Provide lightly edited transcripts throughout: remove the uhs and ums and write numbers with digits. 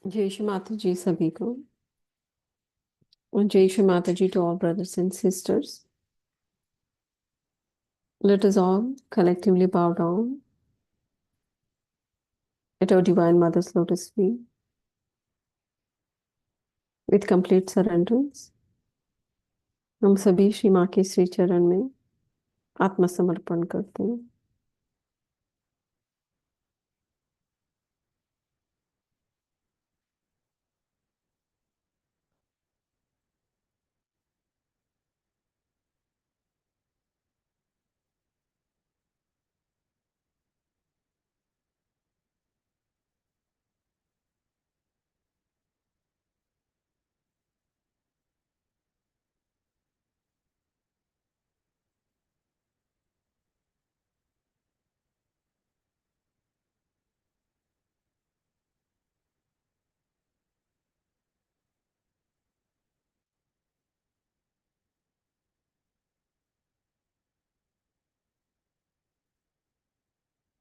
जय श्री माता जी सभी को और जय श्री माता जी to all brothers and sisters. Let us all collectively bow down at our Divine Mother's lotus feet with complete surrenderance. हम सभी श्री माँ के श्री चरण में आत्मसमर्पण करते हैं.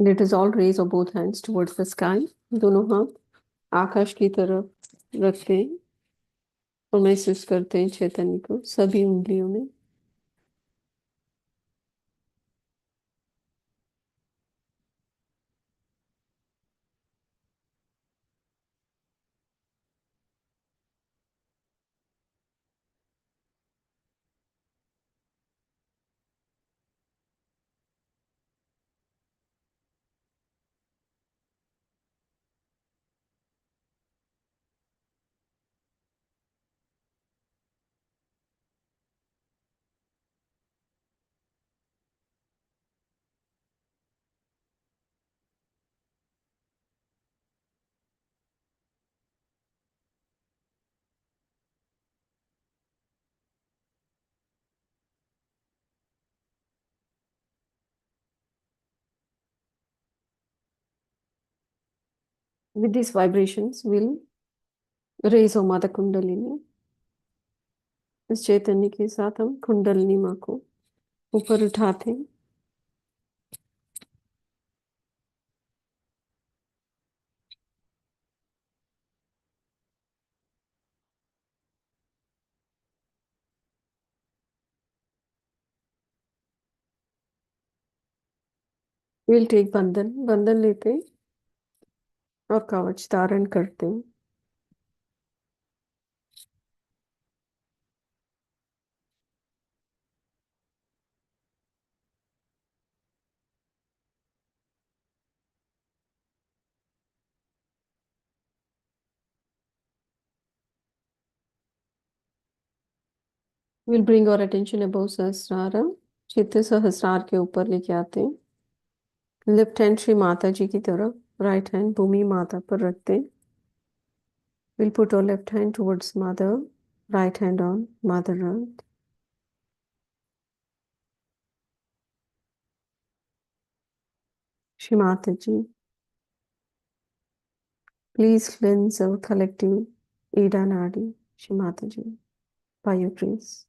Let us all raise our both hands towards the sky. दोनों हाथ आकाश की तरफ रखते हैं और महसूस करते हैं चैतन्य को सभी उंगलियों में. With these vibrations, we'll raise our Mother Kundalini. इस चैतन्य के साथ हम कुंडलिनी माँ को ऊपर उठाते हैं. We'll take बंधन लेते हैं और कवच धारण करते हैं. We'll bring our attention above सहस्रार, चित्त सहस्रार के ऊपर लेके आते हैं. लेफ्ट हैंड श्री माता जी की तरफ, राइट हैंड भूमि माता पर रखते हैं. We'll put our left hand towards mother, right hand on mother earth. Shri Mata ji, please cleanse our collective ईडा नाड़ी. श्री माता जी, by your grace.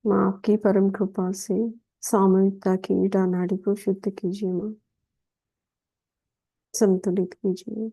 माँ आपकी परम कृपा से सामूहिकता की ईडा नाड़ी को शुद्ध कीजिए. माँ संतुलित कीजिए.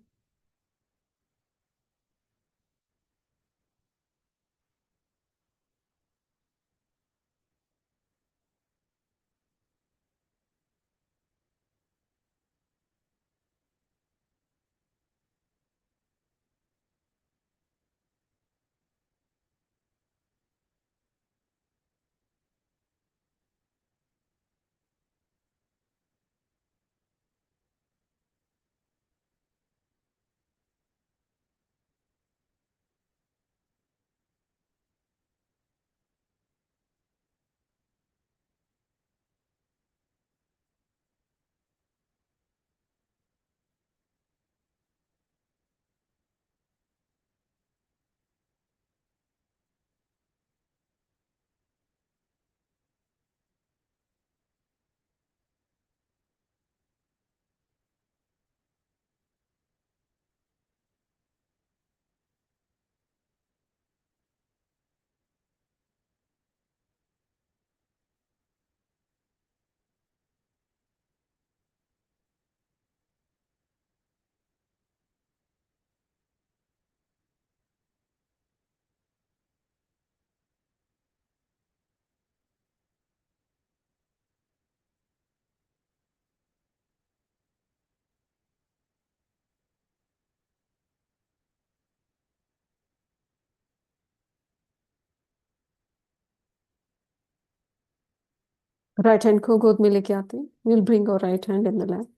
राइट हैंड को गोद में लेके आते हैं. Will bring our right hand in the lap.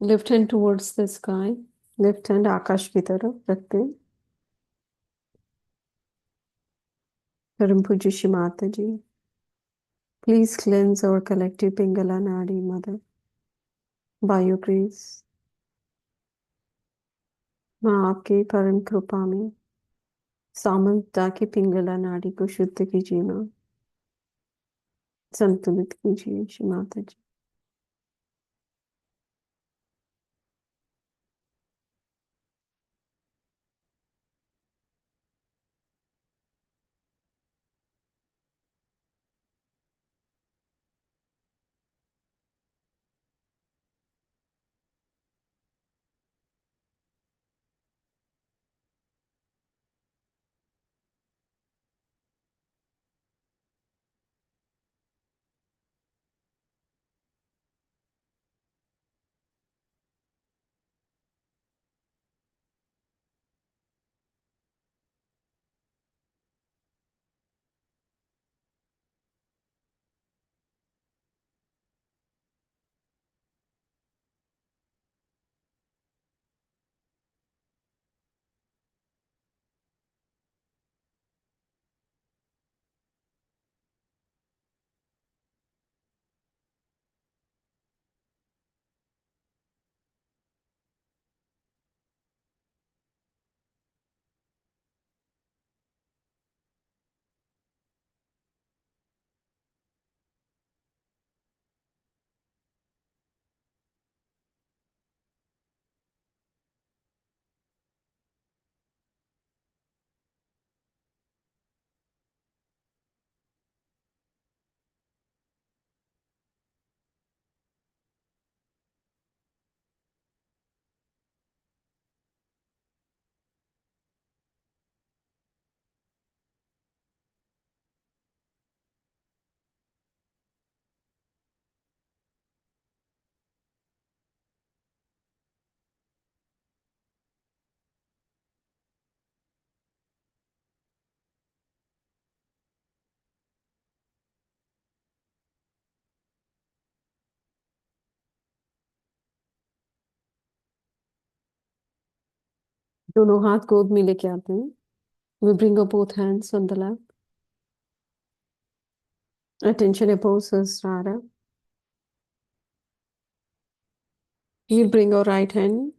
Left hand towards the sky. Left hand आकाश की तरफ रखते हैं. परम पूज्य Shri Mata ji, please cleanse our collective pingala nadi mother by your grace. माँ आपकी परम कृपा में सामंता की पिंगला नाड़ी को शुद्ध कीजिए माँ. संतुलित कीजिए श्री माता जी. दोनों हाथ गोद में लेके आते हैं. We bring up both hands on the lap. Attention above Sahasrara. We'll bring our right hand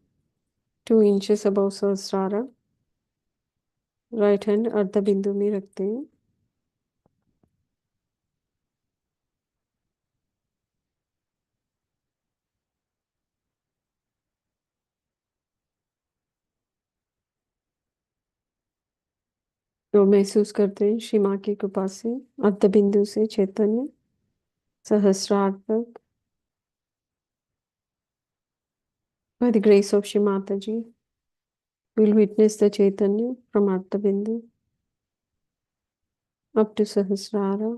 2 inches above Sahasrara. Right hand अर्ध बिंदु में रखते हैं. और महसूस करते हैं श्री माँ की कृपा से अर्ध बिंदु से चैतन्य सहस्रार तक. By the grace of Shri Mataji, we'll witness the Chaitanya from Artha Bindu up to Sahasrara.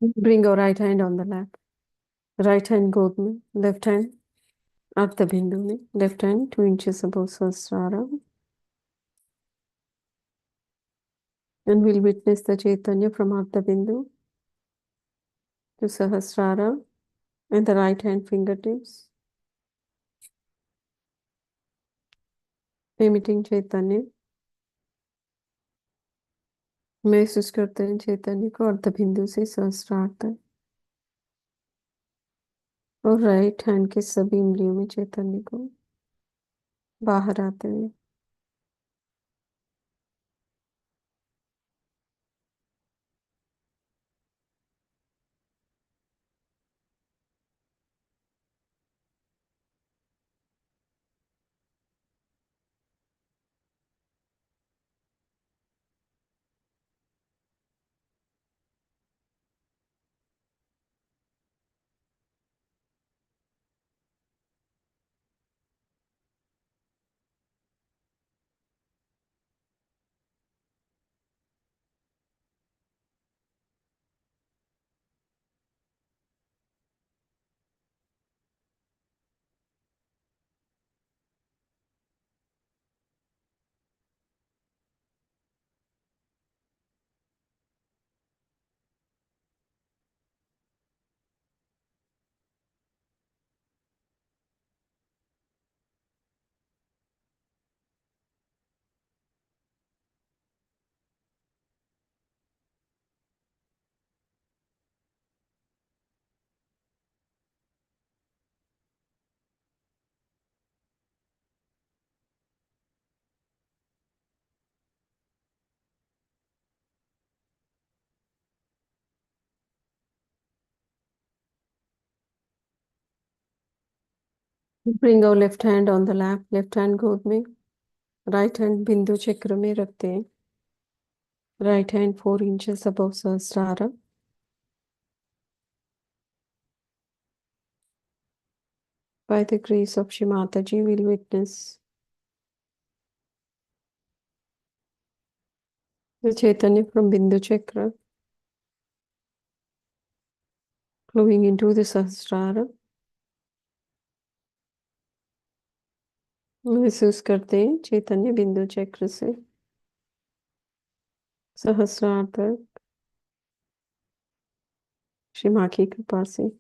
Bring your right hand on the lap. Right hand गोद में, left hand अर्ध बिंदु में, left hand 2 inches above Sahasrara. And we'll witness the Chaitanya from Ardha Bindu to Sahasrara and the right hand fingertips, emitting Chaitanya. महसूस करते हैं चैतन्य को अर्ध बिंदु से सहस्रार तक और राइट हैंड के सभी इंद्रियों में चैतन्य को बाहर आते हुए. Bring our left hand on the lap, left hand गोद में, right hand बिंदु चक्र में रखते हैं. Right hand 4 inches above Sahasrara. By the grace of Shri Mataji, we'll witness the Chaitanya from Bindu Chakra flowing into the Sahasrara. महसूस करते हैं चैतन्य बिंदु चक्र से सहस्रार तक श्री माँ की कृपा से.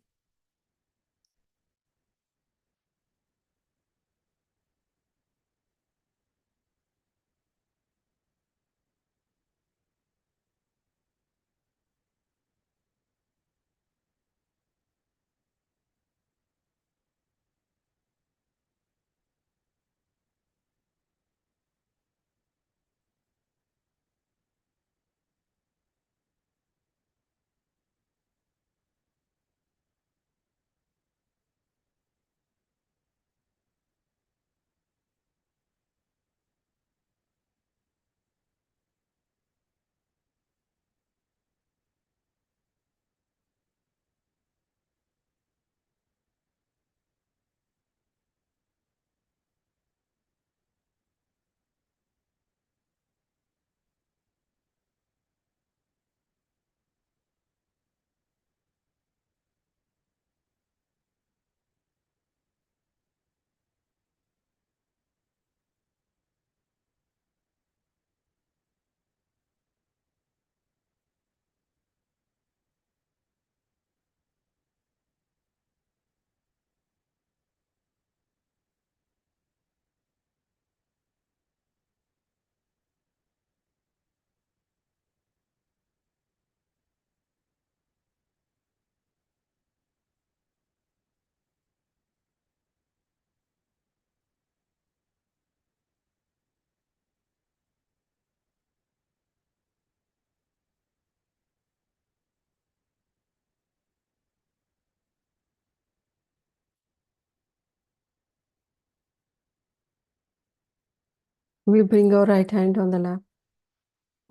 We bring our right hand on the lap,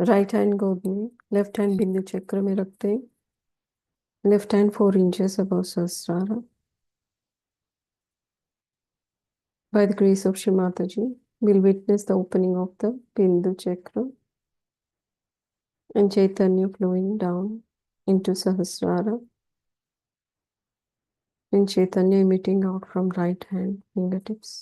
right hand गोद में, left hand बिंदु चक्र में रखते हैं. Left hand 4 inches above Sahasrara. By the grace of Shri Mataji, we'll witness the opening of the Bindu Chakra and Chaitanya flowing down into Sahasrara. In Chaitanya emitting out from right hand fingertips.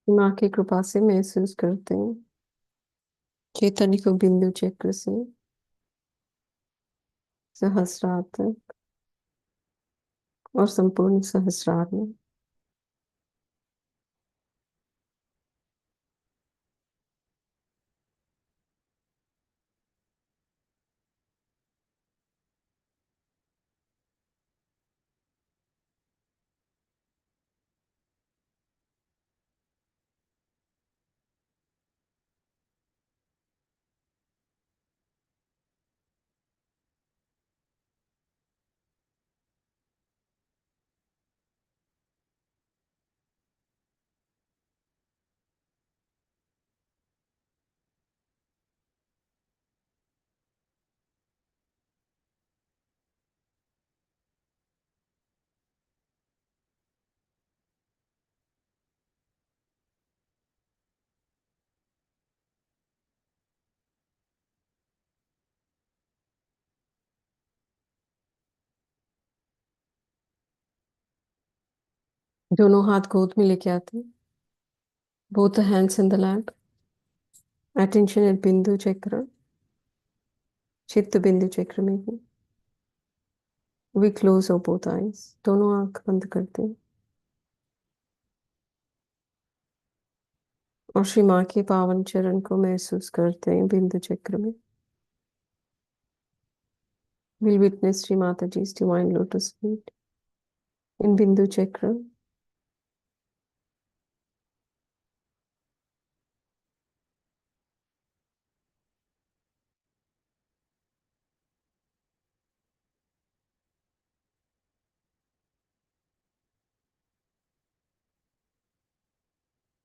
माँ की कृपा से महसूस करते हैं चैतन्य को बिंदु चक्र से सहस्रार तक और संपूर्ण सहस्रार में। दोनों हाथ गोद में लेके आते हैं। Both the hands in the lap. Attention at बिंदु चक्र, चित्त बिंदु चक्र में ही। We close our both eyes. दोनों आंख बंद करते हैं और श्री माँ के पावन चरण को महसूस करते हैं बिंदु चक्र में। We'll witness Sri Mataji's divine lotus feet in Bindu Chakra.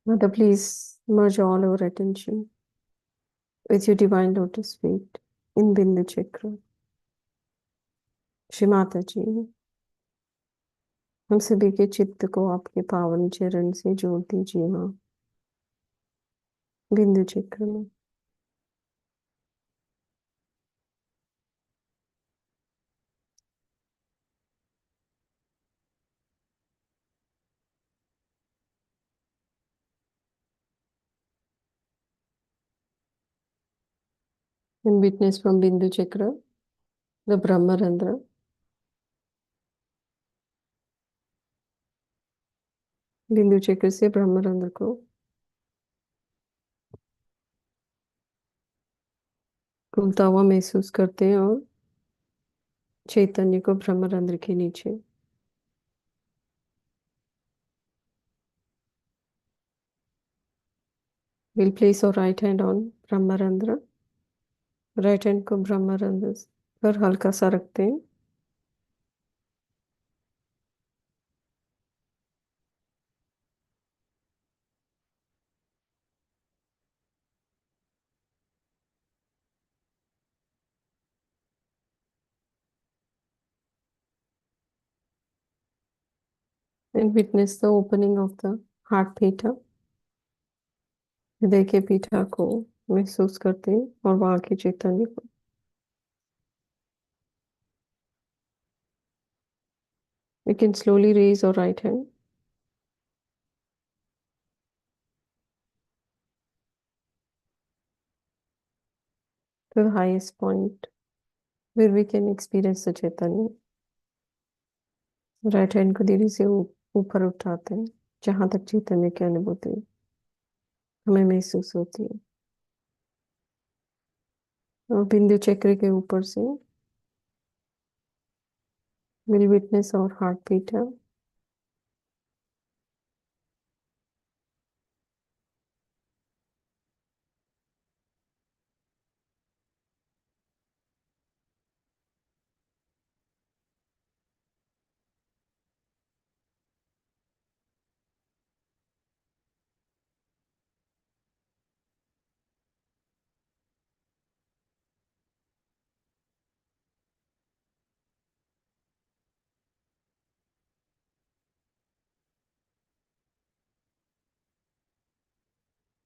Mother, please merge all our attention with your divine lotus feet in Bindu Chakra. Shri Mata जी, हम सभी के चित्त को आपके पावन चरण से जोड़ दीजिए माँ, बिंदु चक्र में। And witness from Bindu Chakra, the Brahmarandra. बिंदु चक्र से ब्रह्मरंध्र को खुलता हुआ महसूस करते हैं और चैतन्य को ब्रह्मरंध्र के नीचे। We'll place our right hand on Brahmarandhra. Right hand को ब्रह्मरंध्र पर हल्का सा रखते हैं। And witness the opening of the heart pita. हृदय के पीठा को महसूस करते हैं और वहां के चैतन्य को। We can slowly raise our right hand to the highest point where we can experience the chaitanya. Right hand को धीरे से ऊपर उठाते हैं जहां तक चैतन्य की अनुभूति हमें महसूस होती है। और बिंदु चक्र के ऊपर से we'll witness our heart pita.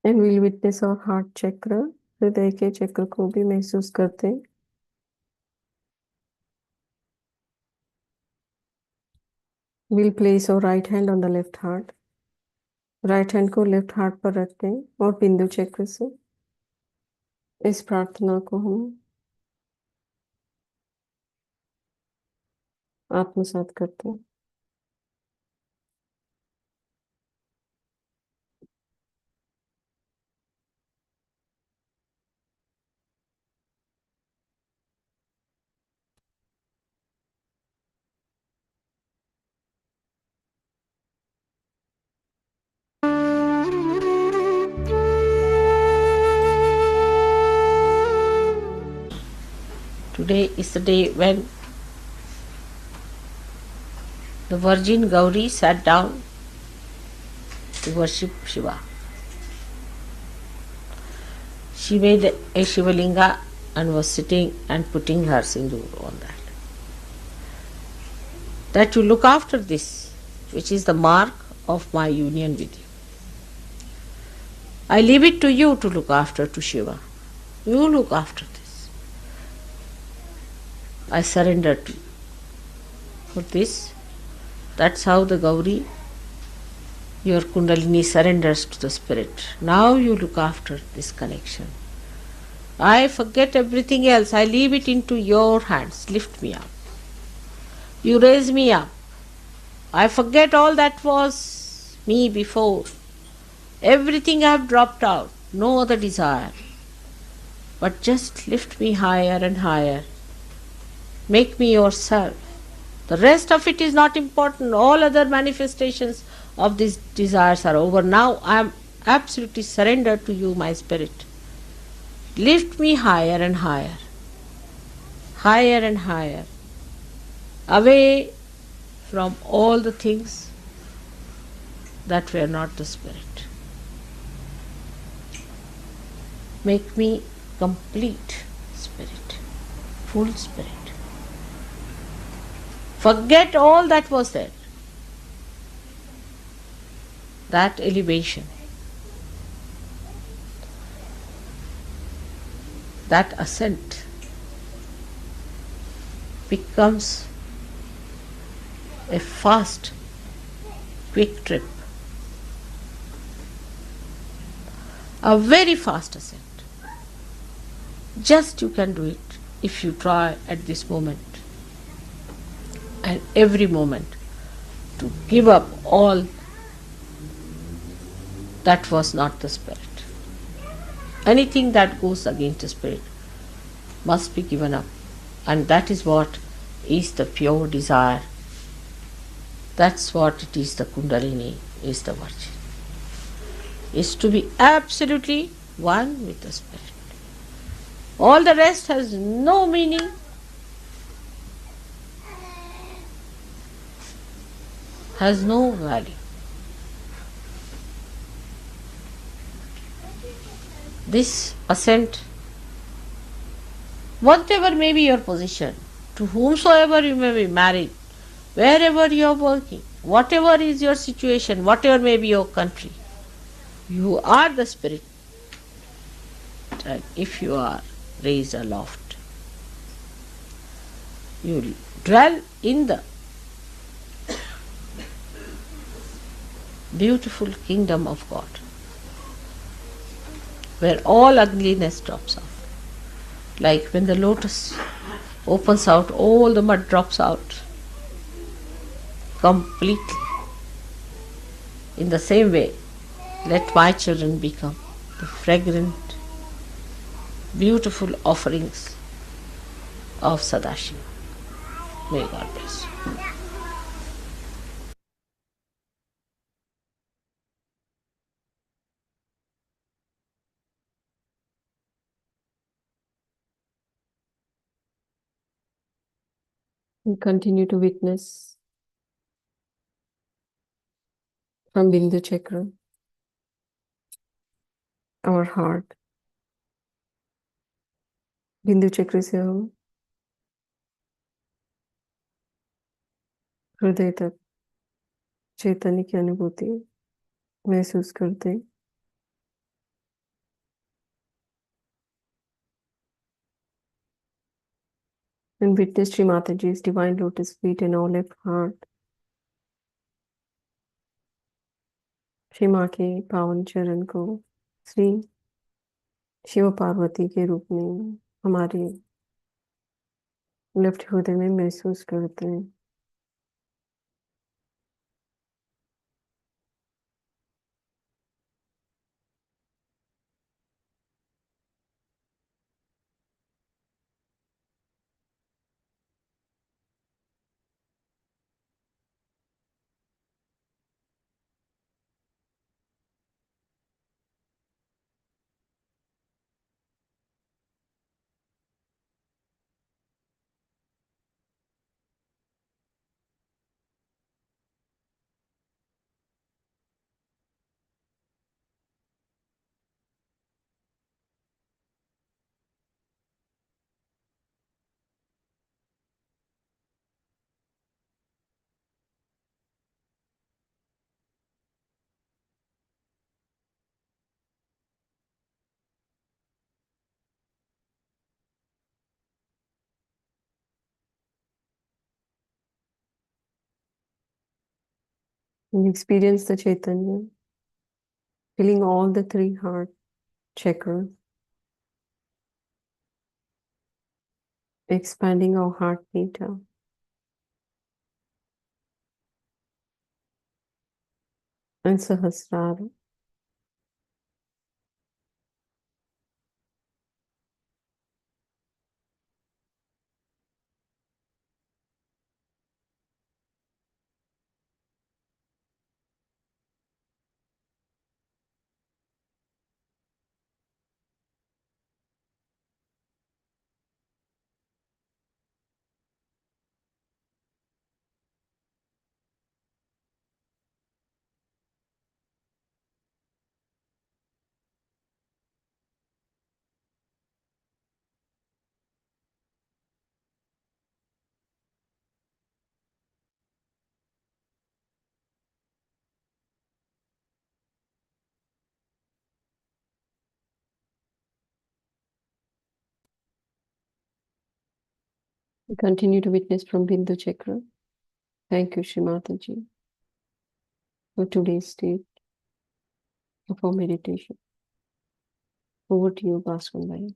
And will witness और हार्ट चक्र, हृदय के चक्र को भी महसूस करते हैं। विल प्लेस और right hand on the left heart, right hand को लेफ्ट हार्ट पर रखते हैं और बिंदु चक्र से इस प्रार्थना को हम आत्मसात करते हैं। Today is the day when the Virgin Gauri sat down to worship Shiva. She made a Shivalinga and was sitting and putting her sindoor on that. That you look after this, which is the mark of my union with you. I leave it to you to look after to Shiva. You look after this. I surrender to you. For this, that's how the Gauri, your Kundalini, surrenders to the Spirit. Now you look after this connection. I forget everything else. I leave it into your hands. Lift me up. You raise me up. I forget all that was me before. Everything I have dropped out. No other desire. But just lift me higher and higher. Make me yourself. The rest of it is not important. All other manifestations of these desires are over. Now I am absolutely surrendered to you, my spirit. Lift me higher and higher. Higher and higher. Away from all the things that were not the Spirit. Make me complete Spirit, full Spirit. Forget all that was there. That elevation, that ascent becomes a fast, quick trip. A very fast ascent. Just you can do it if you try at this moment and every moment to give up all that was not the Spirit. Anything that goes against the Spirit must be given up, and that is what is the pure desire. That's what it is, the Kundalini is the Virgin. Is to be absolutely one with the Spirit. All the rest has no meaning. Has no value. This ascent, whatever may be your position, to whomsoever you may be married, wherever you are working, whatever is your situation, whatever may be your country, you are the Spirit. And if you are raised aloft, you dwell in the beautiful kingdom of God, where all ugliness drops off. Like when the lotus opens out, all the mud drops out completely. In the same way, let my children become the fragrant, beautiful offerings of Sadashiva. May God bless you. We continue to witness from Bindu Chakra, our heart. बिंदु चक्र से हम हृदय तक चैतन्य की अनुभूति महसूस करते हैं। And witness Shri Mataji's divine lotus feet and all left heart. Shri माँ के पावन चरण को श्री शिव पार्वती के रूप में हमारे लेफ्ट हृदय में महसूस करते हैं. And experience the Chaitanya filling all the three heart chakras, expanding our heart meter. And Sahasrara. Continue to witness from Bindu Chakra. Thank you, Shri Mataji, for today's state of our meditation. Over to you, Bhaswan Bhai.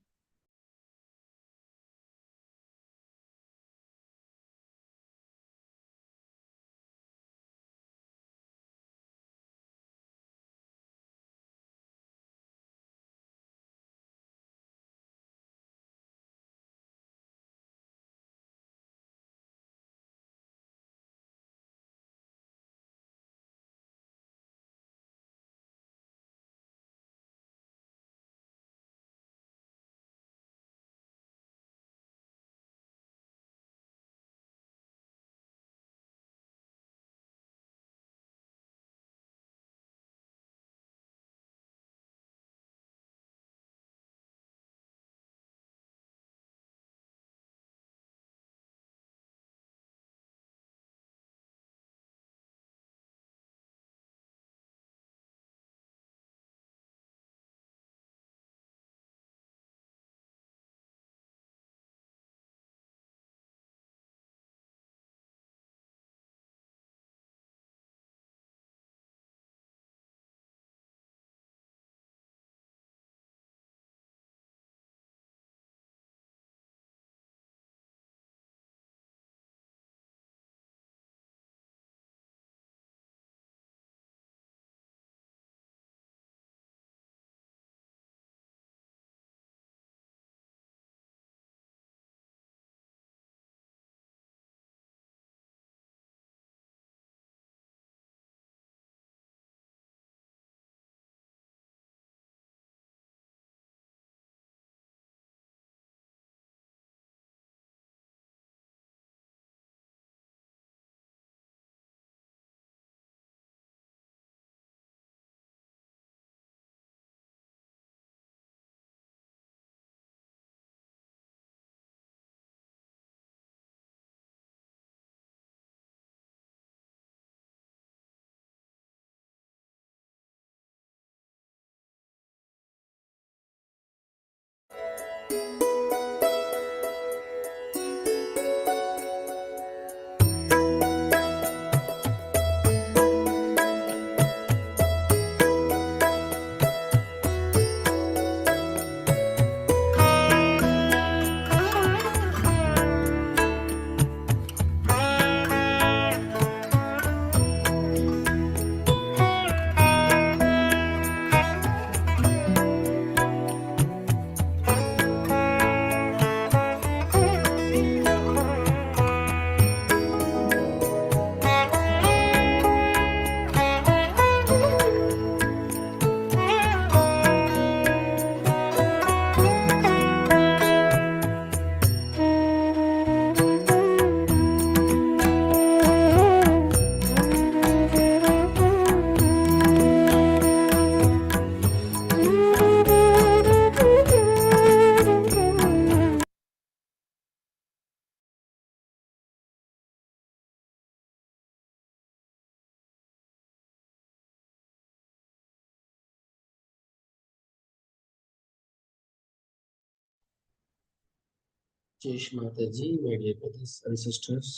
जय श्री माता जी, my dear brothers and sisters.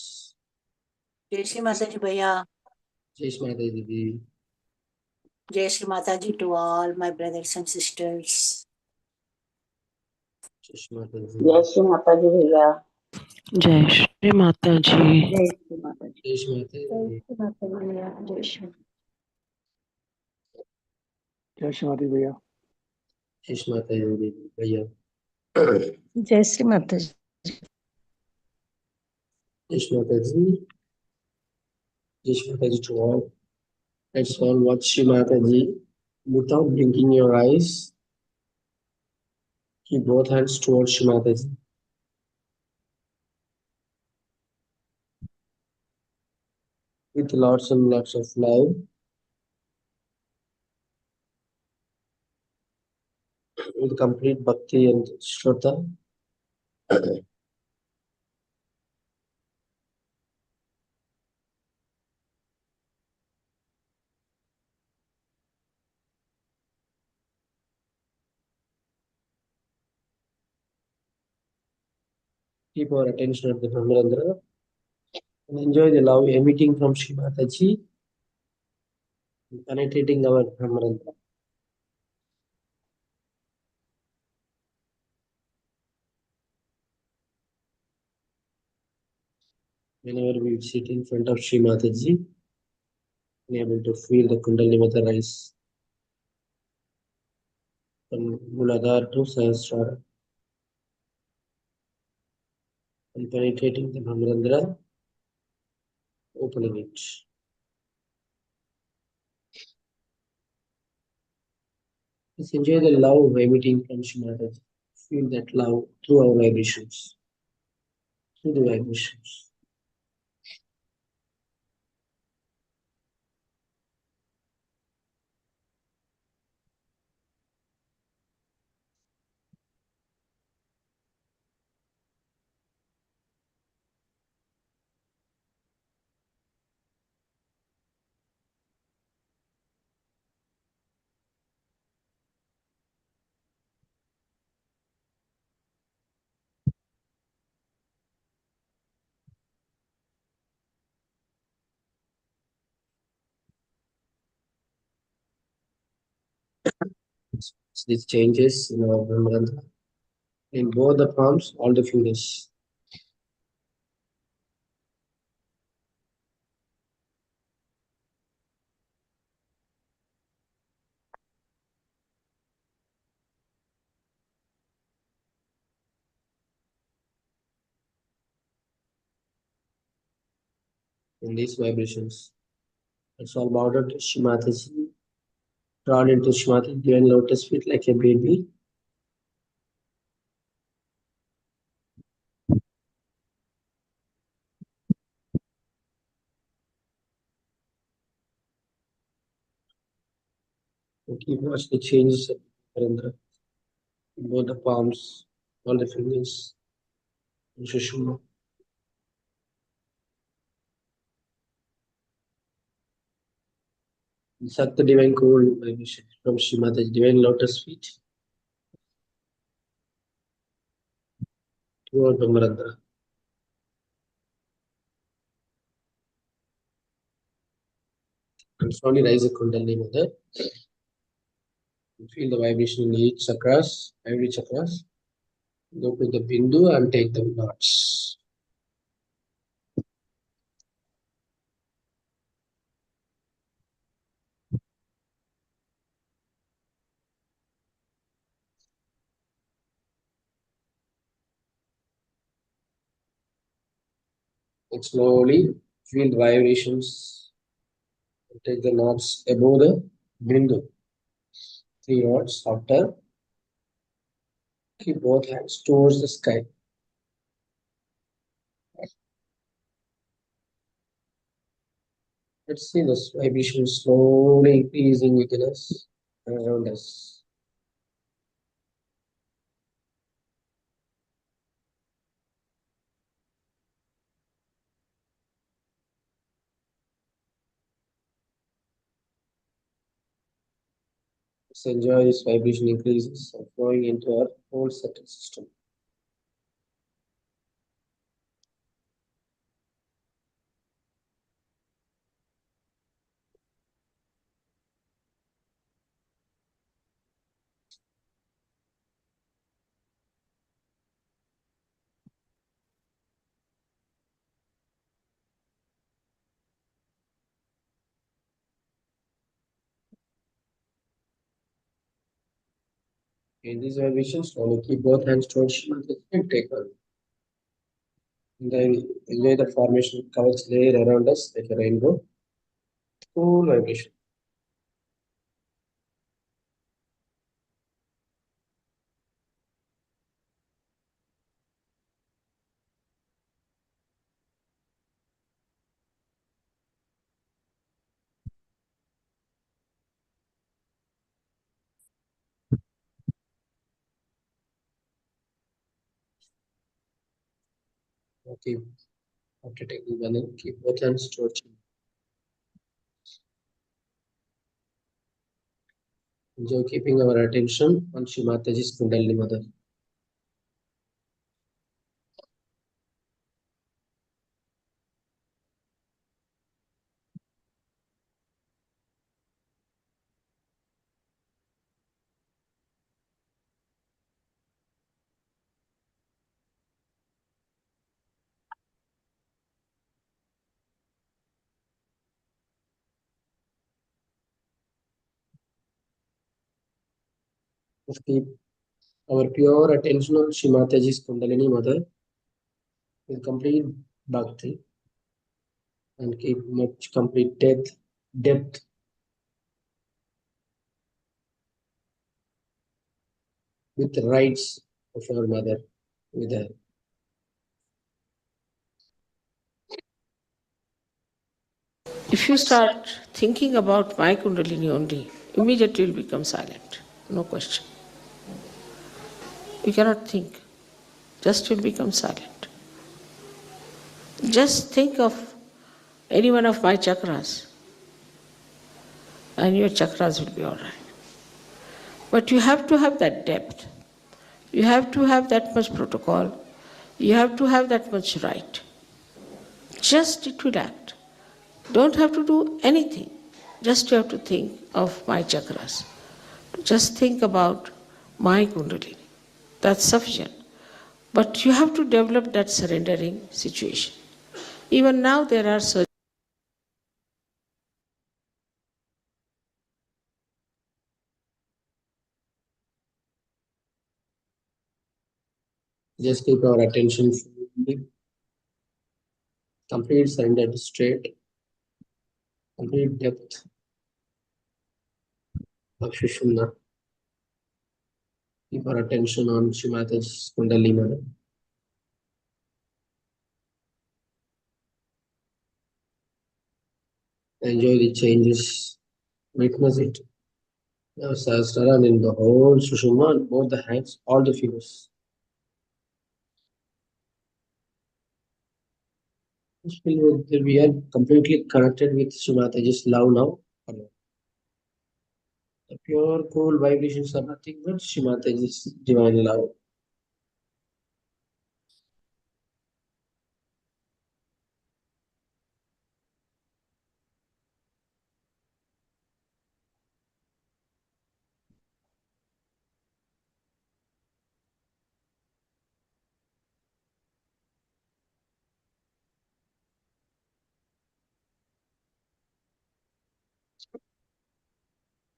जय श्री माता जी भैया. जय श्री माता दीदी. जय श्री माता जी to all my brothers and sisters. जय श्री माता जी. जय श्री माता जी भैया. जय श्री माता जी. जय श्री माता जी. जय श्री माता जय जी. श्री माता भैया. जय श्री. जय श्री माता दी भैया. जय श्री माता दीदी भैया. जय श्री माता जी. जय श्री माता जी. जय श्री माता जी to all. Let's all watch Shri Mata ji without blinking your eyes. Keep both hands towards Shri Mata ji. With lots and lots of love. With complete bhakti and shraddha. Keep our attention at the Brahmarandra and enjoy the love emitting from Shri Mata ji, penetrating our Brahmarandra. Whenever we sit in front of Shri Mata ji, we are able to feel the Kundalini Mata rise from Muladhara to Sahasrara and penetrating the Brahmarandra, opening it. Let's enjoy the love emitting from Shri Mata ji. Feel that love through our vibrations, through the vibrations. These changes in our Brahmarandra in both the palms, all the fingers. In these vibrations, it's all about it. Shri Mata ji, drawn into Shri Mata divine lotus feet like a baby. And keep watch the changes of Brahmarandra in both the palms, all the fingers, and Sushumna. Suck the divine cold vibration from Shri Mata's divine lotus feet toward Brahmarandra. And slowly rise the Kundalini Mother. Feel the vibration in each chakras, every chakras. Go to the Bindu and take the knots. And slowly feel the vibrations. Take the knots above the Bindu. 3 knots after. Keep both hands towards the sky. Let's see this vibration slowly increasing within us and around us. Let's enjoy this vibration increases and flowing into our whole subtle system. In these vibrations, slowly keep both hands towards Shimataji and take on. Enjoy the formation coverage layer around us like a rainbow. Cool vibration. Okay. After taking one in, keep both hands towards you. Enjoy keeping our attention on Shimataji's Kundalini Mother. Just keep our pure attention on Shimataji's Kundalini Mother with complete bhakti and keep much complete depth with the rights of our mother with her. If you start thinking about my Kundalini only, immediately you'll become silent. No question. You cannot think. Just you'll become silent. Just think of any one of my chakras and your chakras will be all right. But you have to have that depth. You have to have that much protocol. You have to have that much right. Just it will act. Don't have to do anything. Just you have to think of my chakras. Just think about my Kundalini. That's sufficient. But you have to develop that surrendering situation. Even now there are Just keep our attention fully, complete surrendered straight, complete depth of Shushumna. Keep our attention on Shimataji's Kundalini Mother. Enjoy the changes, witness it. Now Sahasrara and in the whole Sushumna and both the hands, all the fingers. Just feel that we are completely connected with Shimataji's love now. The pure, cool vibrations are nothing but Shimataji's divine love.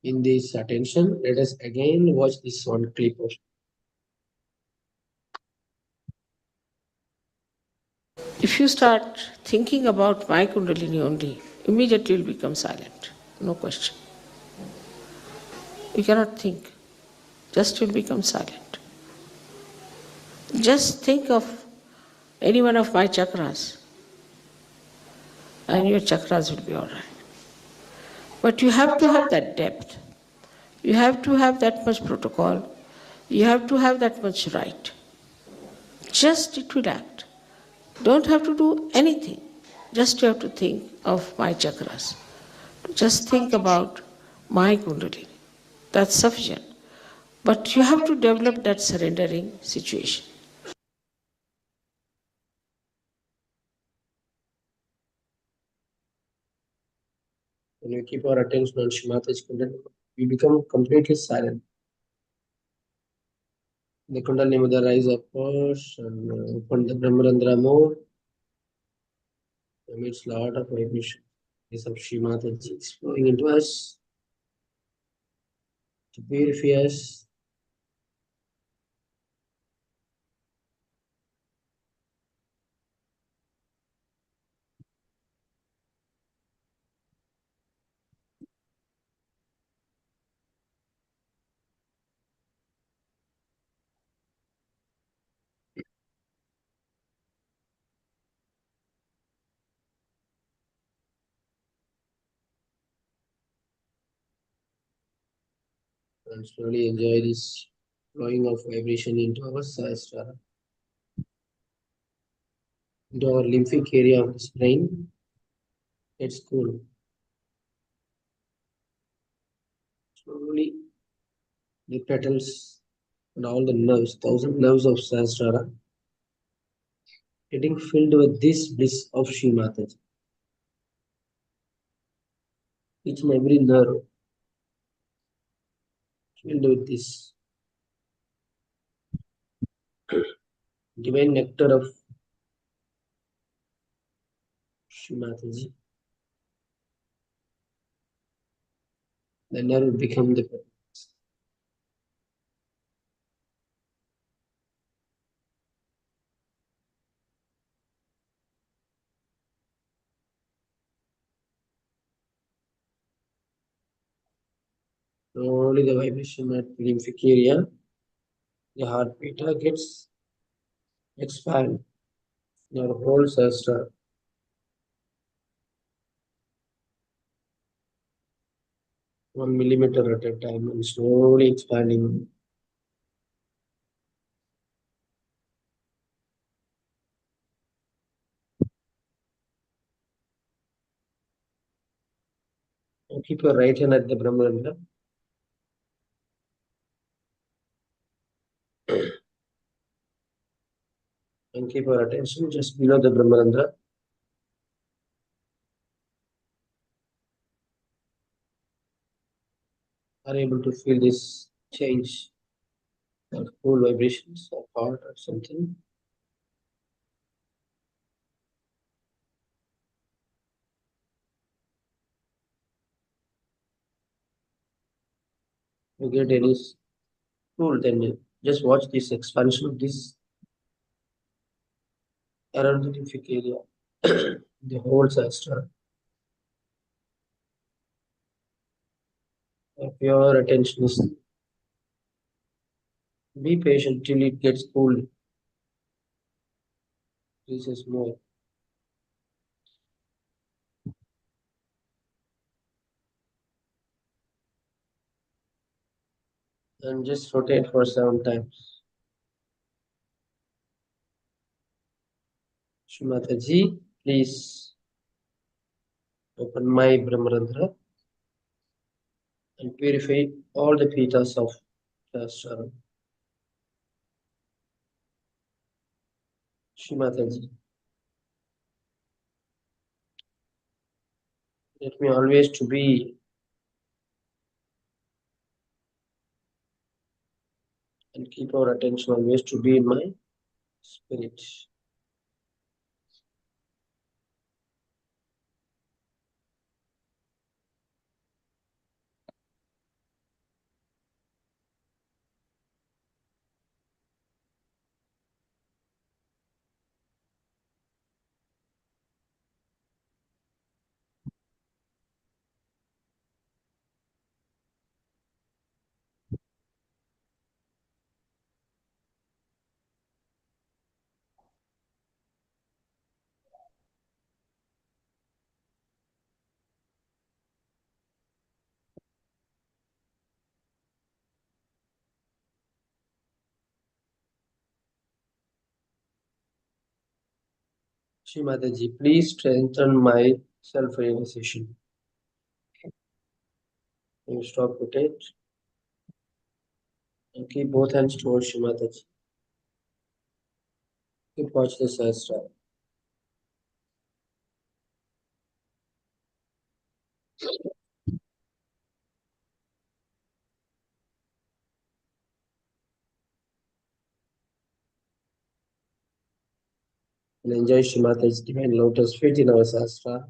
In this attention, let us again watch this one clip of. If you start thinking about my Kundalini only, immediately you'll become silent. No question. You cannot think. Just you'll become silent. Just think of any one of my chakras and your chakras will be all right. But you have to have that depth. You have to have that much protocol. You have to have that much right. Just it will act. Don't have to do anything. Just you have to think of my chakras. Just think about my Kundalini. That's sufficient. But you have to develop that surrendering situation. When we keep our attention on Shimataji's Kundalini, we become completely silent. The Kundalini Mother rise up first and open the Brahmarandra more. Emits a lot of vibration. This of Shimataji is flowing into us to purify us, And slowly enjoy this flowing of vibration into our Sahasrara, into our lymphatic area of this brain. It's cool. Slowly, the petals and all the nerves, 1,000 nerves of Sahasrara, getting filled with this bliss of Shri Mataji. Each and every nerve filled with this divine nectar of Shri Mataji. The nerve become the petal. Slowly the vibration at lymphatic area, the heart beta gets expand. Your whole Sahasrara. 1 millimeter at a time and slowly expanding. And keep your right hand at the Brahmarandra and keep your attention just below the Brahmarandra. Are able to feel this change of cool vibrations of heart or something. You get any cool, then you just watch this expansion of this aerodynamic area, the whole Sahasrara. If your attention is, be patient till it gets cool, increases more. And just rotate for 7 times. Shri Mataji, please open my Brahmarandra and purify all the pitas of Sahasrara. Shri Mataji, let me always to be and keep our attention always to be in my spirit. Shri Mataji, please strengthen my self-realization. You stop, rotate, and keep both hands towards Shri Mataji. Keep watch the Sahasrara. And enjoy Shri Mataji's divine lotus feet in our Sahasrara.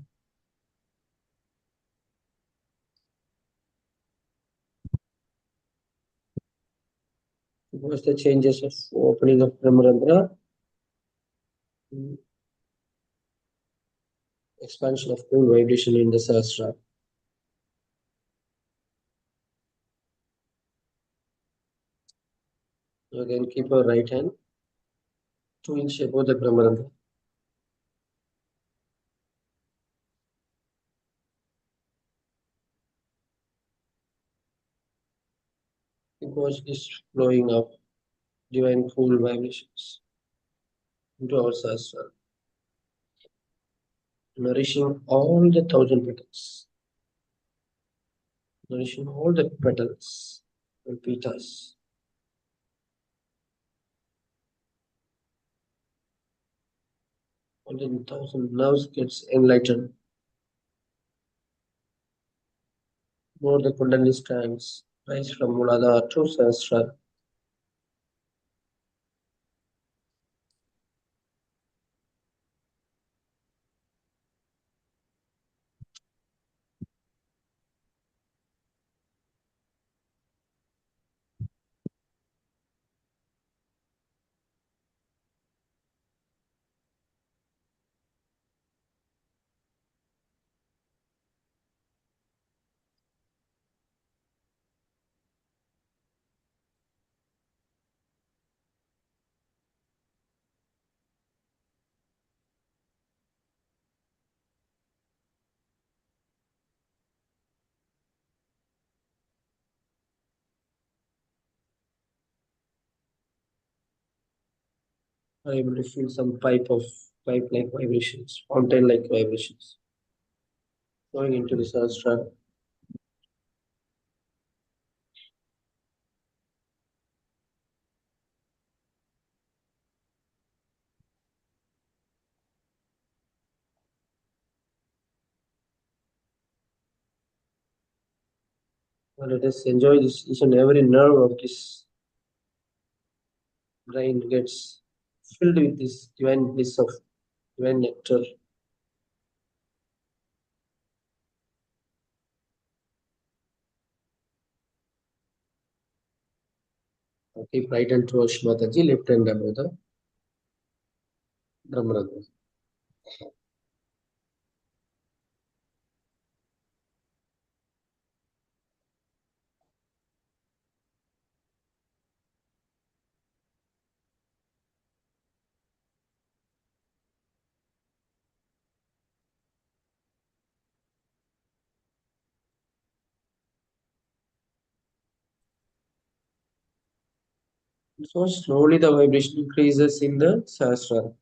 Watch the changes of opening of Brahmarandra, expansion of cool vibration in the Sahasrara. Again, keep your right hand 2 inches above the Brahmarandra. watch this flowing of divine cool vibrations into our sastra, nourishing all the 1,000 petals, nourishing all the petals and petas. All the 1,000 nerves gets enlightened. More the Kundalini strands rise from Muladhara to Sahasrara. Are able to feel some pipe-like vibrations, fountain-like vibrations flowing into the Sahasrara. Let us enjoy this. Each and every nerve of this brain gets filled with this divine bliss of divine nectar. Keep right hand towards Mataji, left hand above the Brahmarandra. So slowly the vibration increases in the Sahasrara.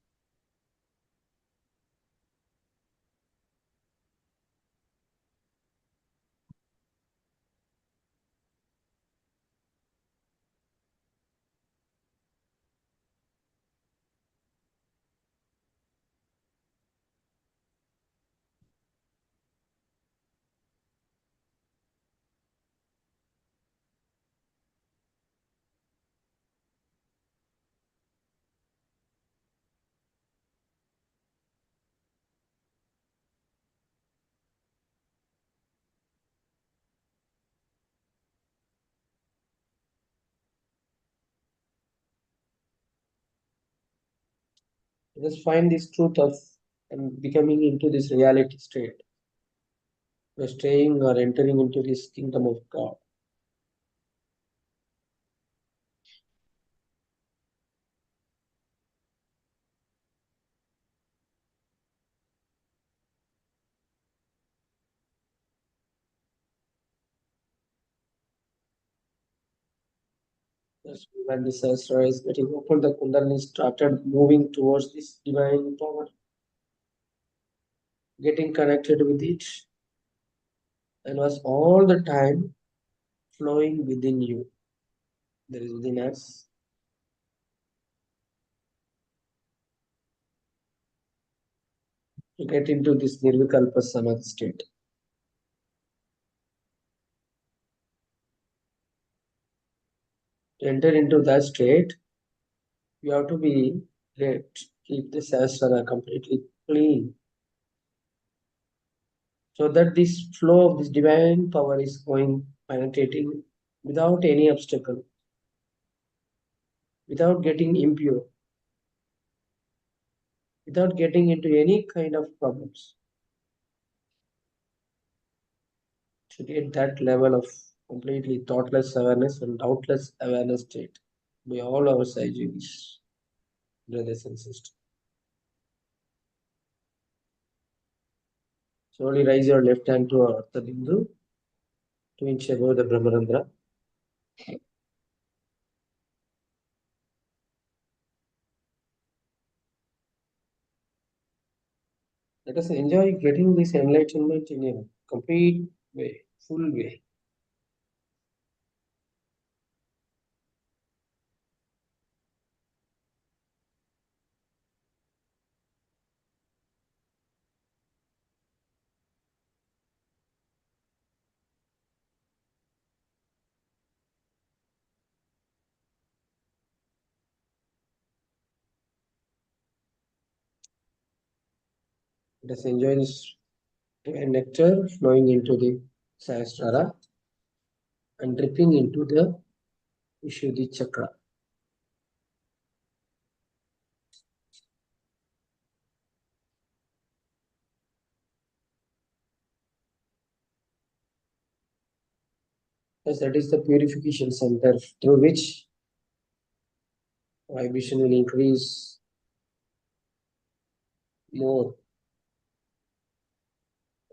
Just find this truth of and becoming into this reality state. We're staying or entering into this kingdom of God. Just when the Sahasrara is getting open, the Kundalini started moving towards this divine power, getting connected with it, and was all the time flowing within you. There is within us. To get into this Nirvikalpa Samadhi state. To enter into that state, you have to be let keep the Sahasrara completely clean. So that this flow of this divine power is going penetrating without any obstacle, without getting impure, without getting into any kind of problems. To get that level of completely thoughtless awareness and doubtless awareness state by all our Sahajivis, brothers and sisters. Slowly raise your left hand to Artha Bindu, 2 inches above the Brahmarandra. Let us enjoy getting this enlightenment in a complete way, full way. Let us enjoy this nectar flowing into the Sahasrara and dripping into the Vishuddhi chakra. Yes, that is the purification center through which vibration will increase more,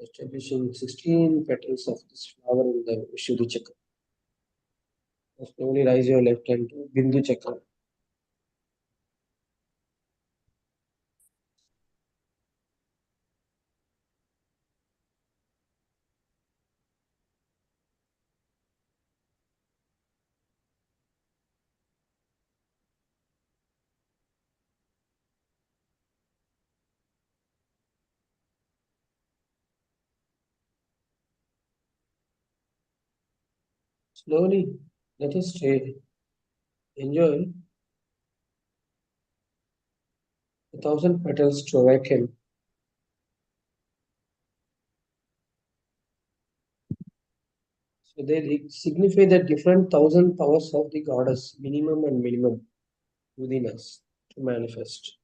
establishing 16 petals of this flower in the Vishuddhi chakra. Now slowly rise your left hand to Bindu chakra. Slowly, let us enjoy 1,000 petals to awaken. So they signify the different 1,000 powers of the goddess, minimum and minimum, within us to manifest.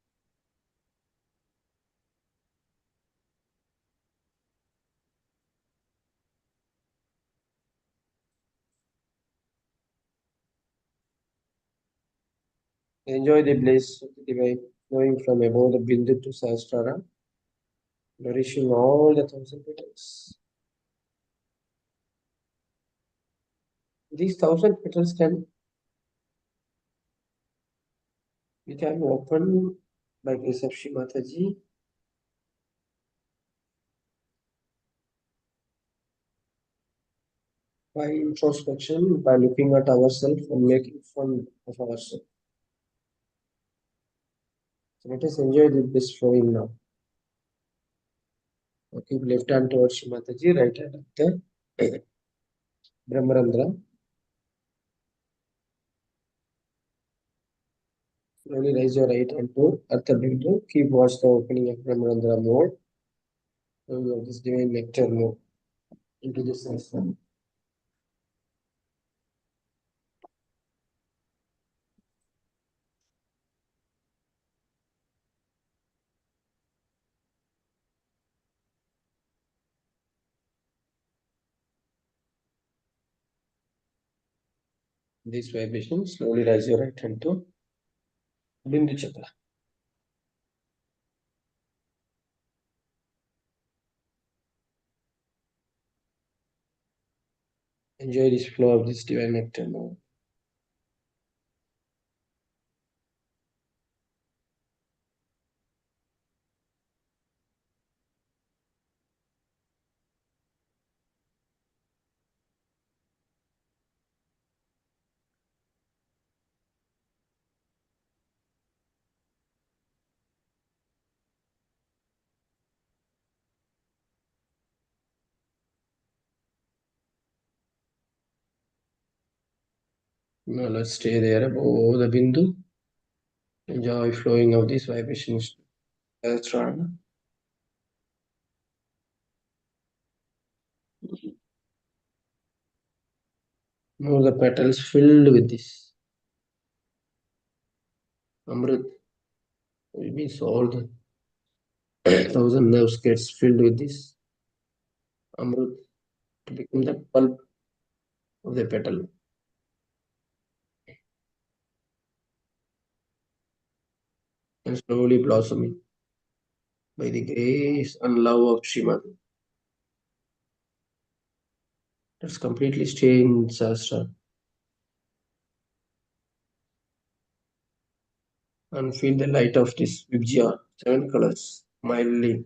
Enjoy the bliss of the divine flowing from above the Bindu to Sahasrara, nourishing all the 1,000 petals. These 1,000 petals can open by grace of Shri Mataji. By introspection, by looking at ourselves and making fun of ourselves. So let us enjoy the bliss flowing now. Keep left hand towards Shri Mataji, right hand up the Brahmarandra. Slowly raise your right hand to Artha Bindu. Keep watch the opening of Brahmarandra mode. Flowing of this divine nectar mode into the Sahasrara. This vibration, slowly raise your right hand to Bindu Chakra. Enjoy this flow of this divine nectar now. Now let's stay there above the Bindu. Enjoy flowing of these vibrations. Sahasrara. Now the petals filled with this Amrit. It means all the 1,000 nerves gets filled with this Amrit to become the pulp of the petal. And slowly blossoming by the grace and love of Srimati. Let's completely stay in Sahasrara and feel the light of this Vibhya, 7 colors, mildly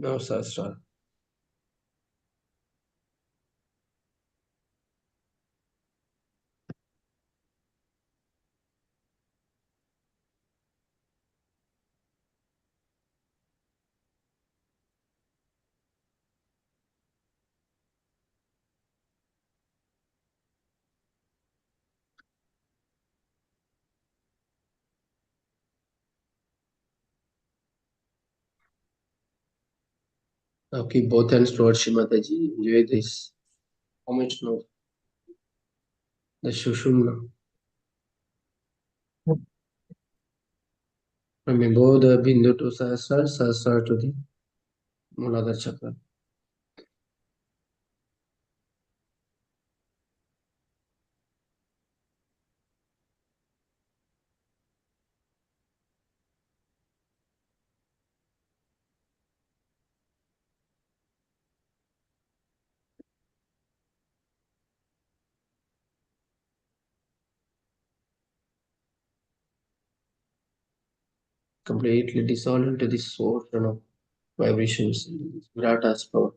Now Sahasrara. Now keep both hands towards Shrimataji. Enjoy this formation of the Sushumna. From above the Bindu to Sahasrara, Sahasrara to the Muladhara Chakra. Completely dissolve into this ocean of vibrations, Virata's power.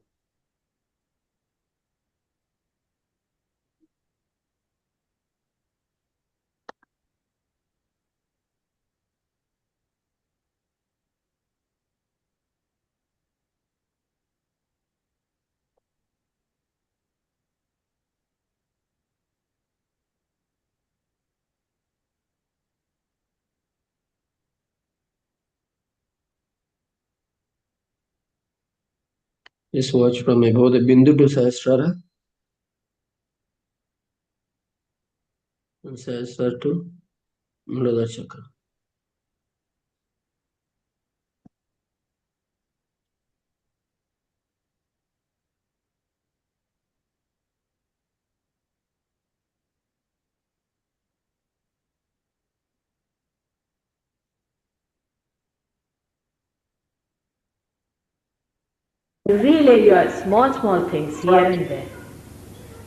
Just watch from above the Bindu to Sahasrara, and Sahasrara to Muladhara Chakra. You relay your small things here and there,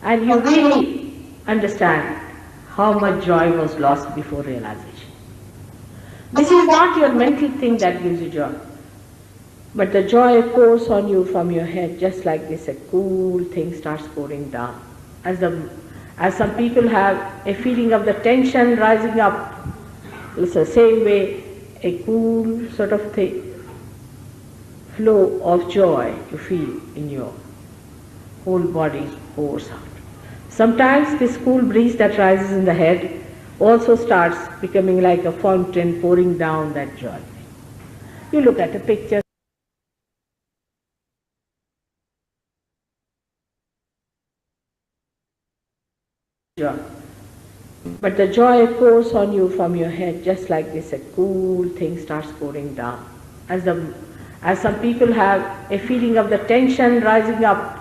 and you really understand how much joy was lost before realization. This is not your mental thing that gives you joy, but the joy pours on you from your head just like this. A cool thing starts pouring down. As some people have a feeling of the tension rising up, it's the same way a cool sort of thing, flow of joy you feel in your whole body pours out. Sometimes this cool breeze that rises in the head also starts becoming like a fountain pouring down that joy. You look at a picture. Joy. But the joy pours on you from your head just like this. A cool thing starts pouring down. As some people have a feeling of the tension rising up,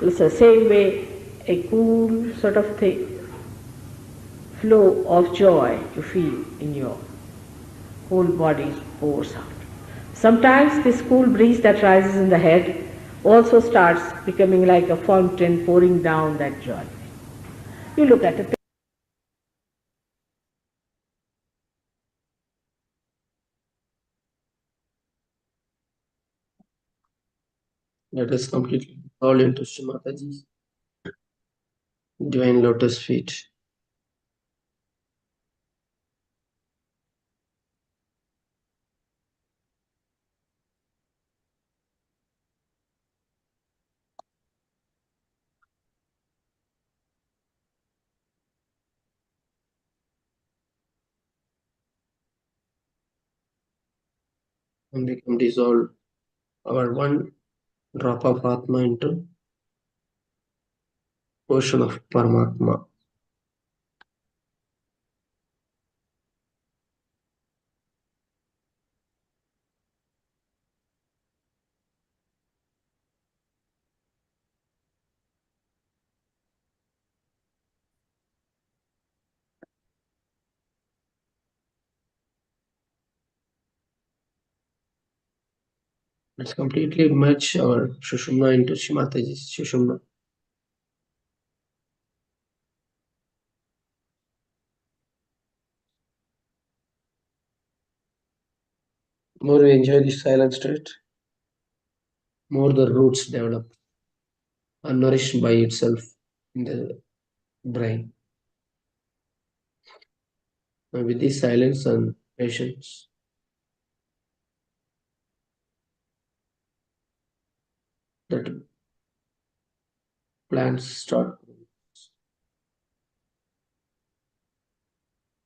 it's the same way a cool sort of thing, flow of joy you feel in your whole body pours out. Sometimes this cool breeze that rises in the head also starts becoming like a fountain pouring down that joy. You look at a Let us completely fall into Shrimataji's divine lotus feet. And become dissolved our one drop of Atma into ocean of Paramatma. Let's completely merge our Sushumna into Shrimataji's Sushumna. More we enjoy this silent state, more the roots develop, unnourished by itself in the brain. And with this silence and patience, that plants start,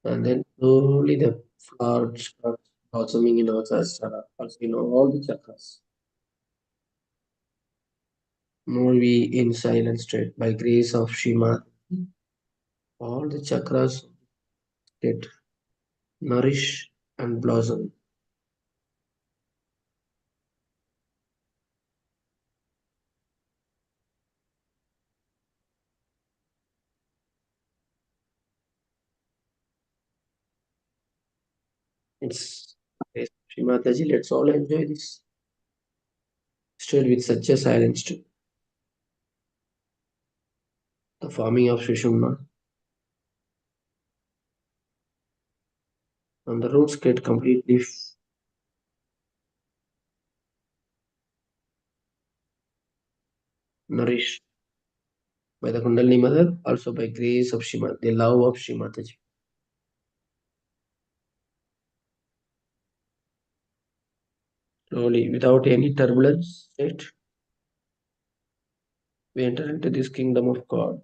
and then slowly the flower starts blossoming in our sahasrara, also in all the chakras. More we in silent state by grace of Shima, all the chakras get nourished and blossom. It's grace of Shri Mataji. Let's all enjoy this state with such a silent state. The forming of Sushumna, and the roots get completely nourished by the Kundalini Mother, also by grace of Shima, the love of Shri Mataji. Slowly, without any turbulence state, we enter into this kingdom of God,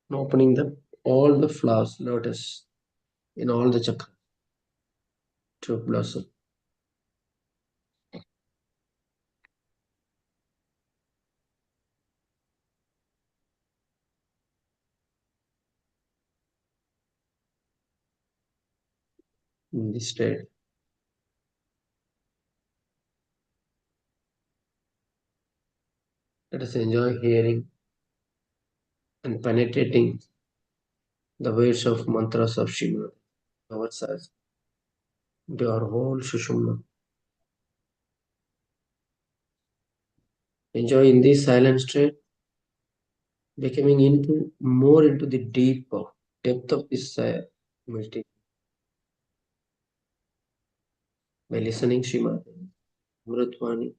and opening all the flowers, lotus, in all the chakras to blossom. In this state, let us enjoy hearing and penetrating the words of mantras of Shiva, ourselves, into our whole Sushumna. Enjoy in this silent state, becoming more into the deep depth of this meditation by listening Shima, Amritvani.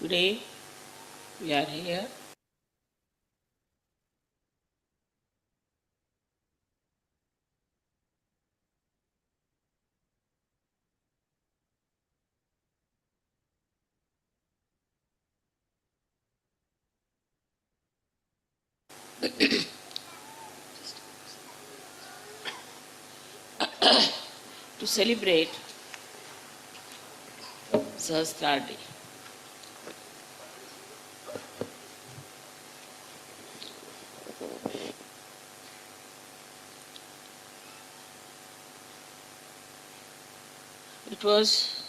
Today we are here to celebrate Sahasrardi. It was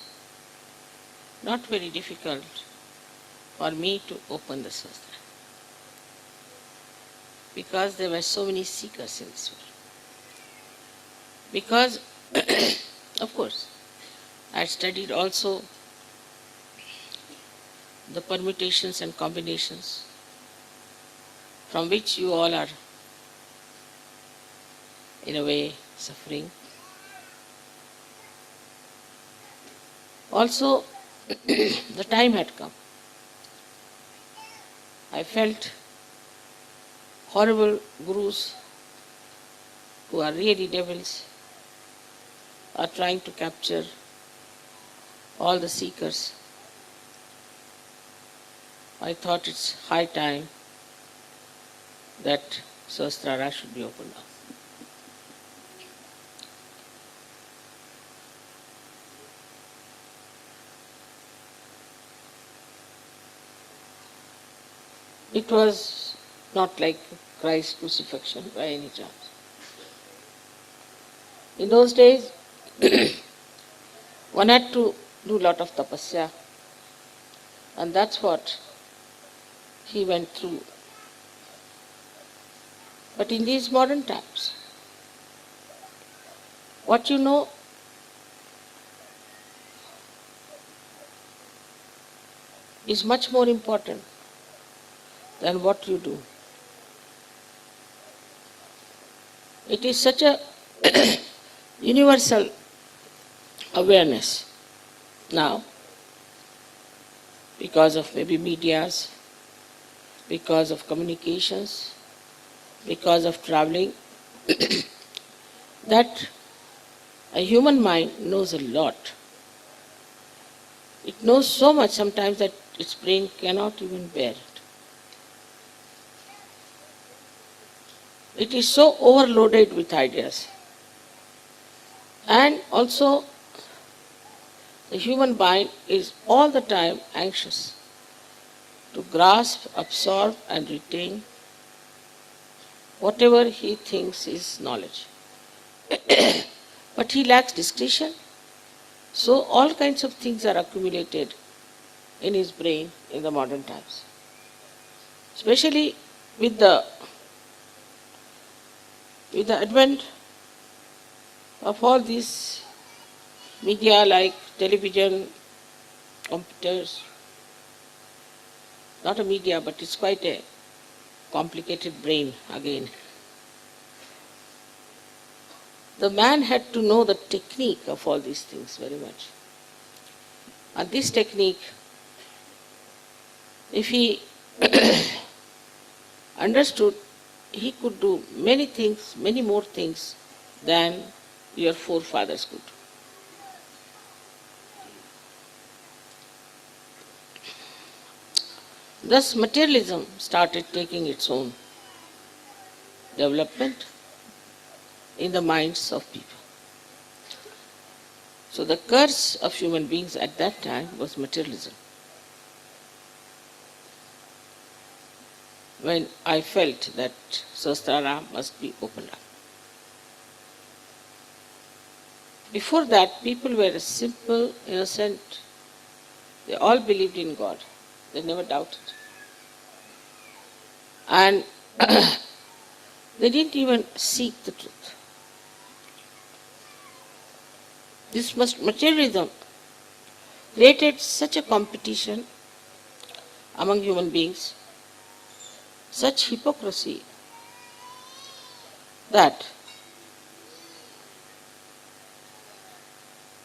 not very difficult for me to open the Sahasrara because there were so many seekers in this world. Because, of course, I studied also the permutations and combinations from which you all are, in a way, suffering. Also, the time had come. I felt horrible gurus who are really devils are trying to capture all the seekers. I thought it's high time that Sahasrara should be opened up. It was not like Christ's crucifixion by any chance. In those days, one had to do a lot of tapasya, and that's what he went through. But in these modern times, what you know is much more important than what you do. It is such a universal awareness now, because of maybe medias, because of communications, because of traveling, that a human mind knows a lot. It knows so much sometimes that its brain cannot even bear it. It is so overloaded with ideas. And also, the human mind is all the time anxious to grasp, absorb, and retain whatever he thinks is knowledge. But he lacks discretion, so all kinds of things are accumulated in his brain in the modern times. Especially with the advent of all these media like television, computers, not a media, but it's quite a complicated brain again. The man had to know the technique of all these things very much. And this technique, if he understood, he could do many things, many more things than your forefathers could. Thus, materialism started taking its own development in the minds of people. So the curse of human beings at that time was materialism. When I felt that Sahasrara must be opened up. Before that, people were simple, innocent. They all believed in God. They never doubted. And they didn't even seek the truth. This materialism created such a competition among human beings, such hypocrisy, that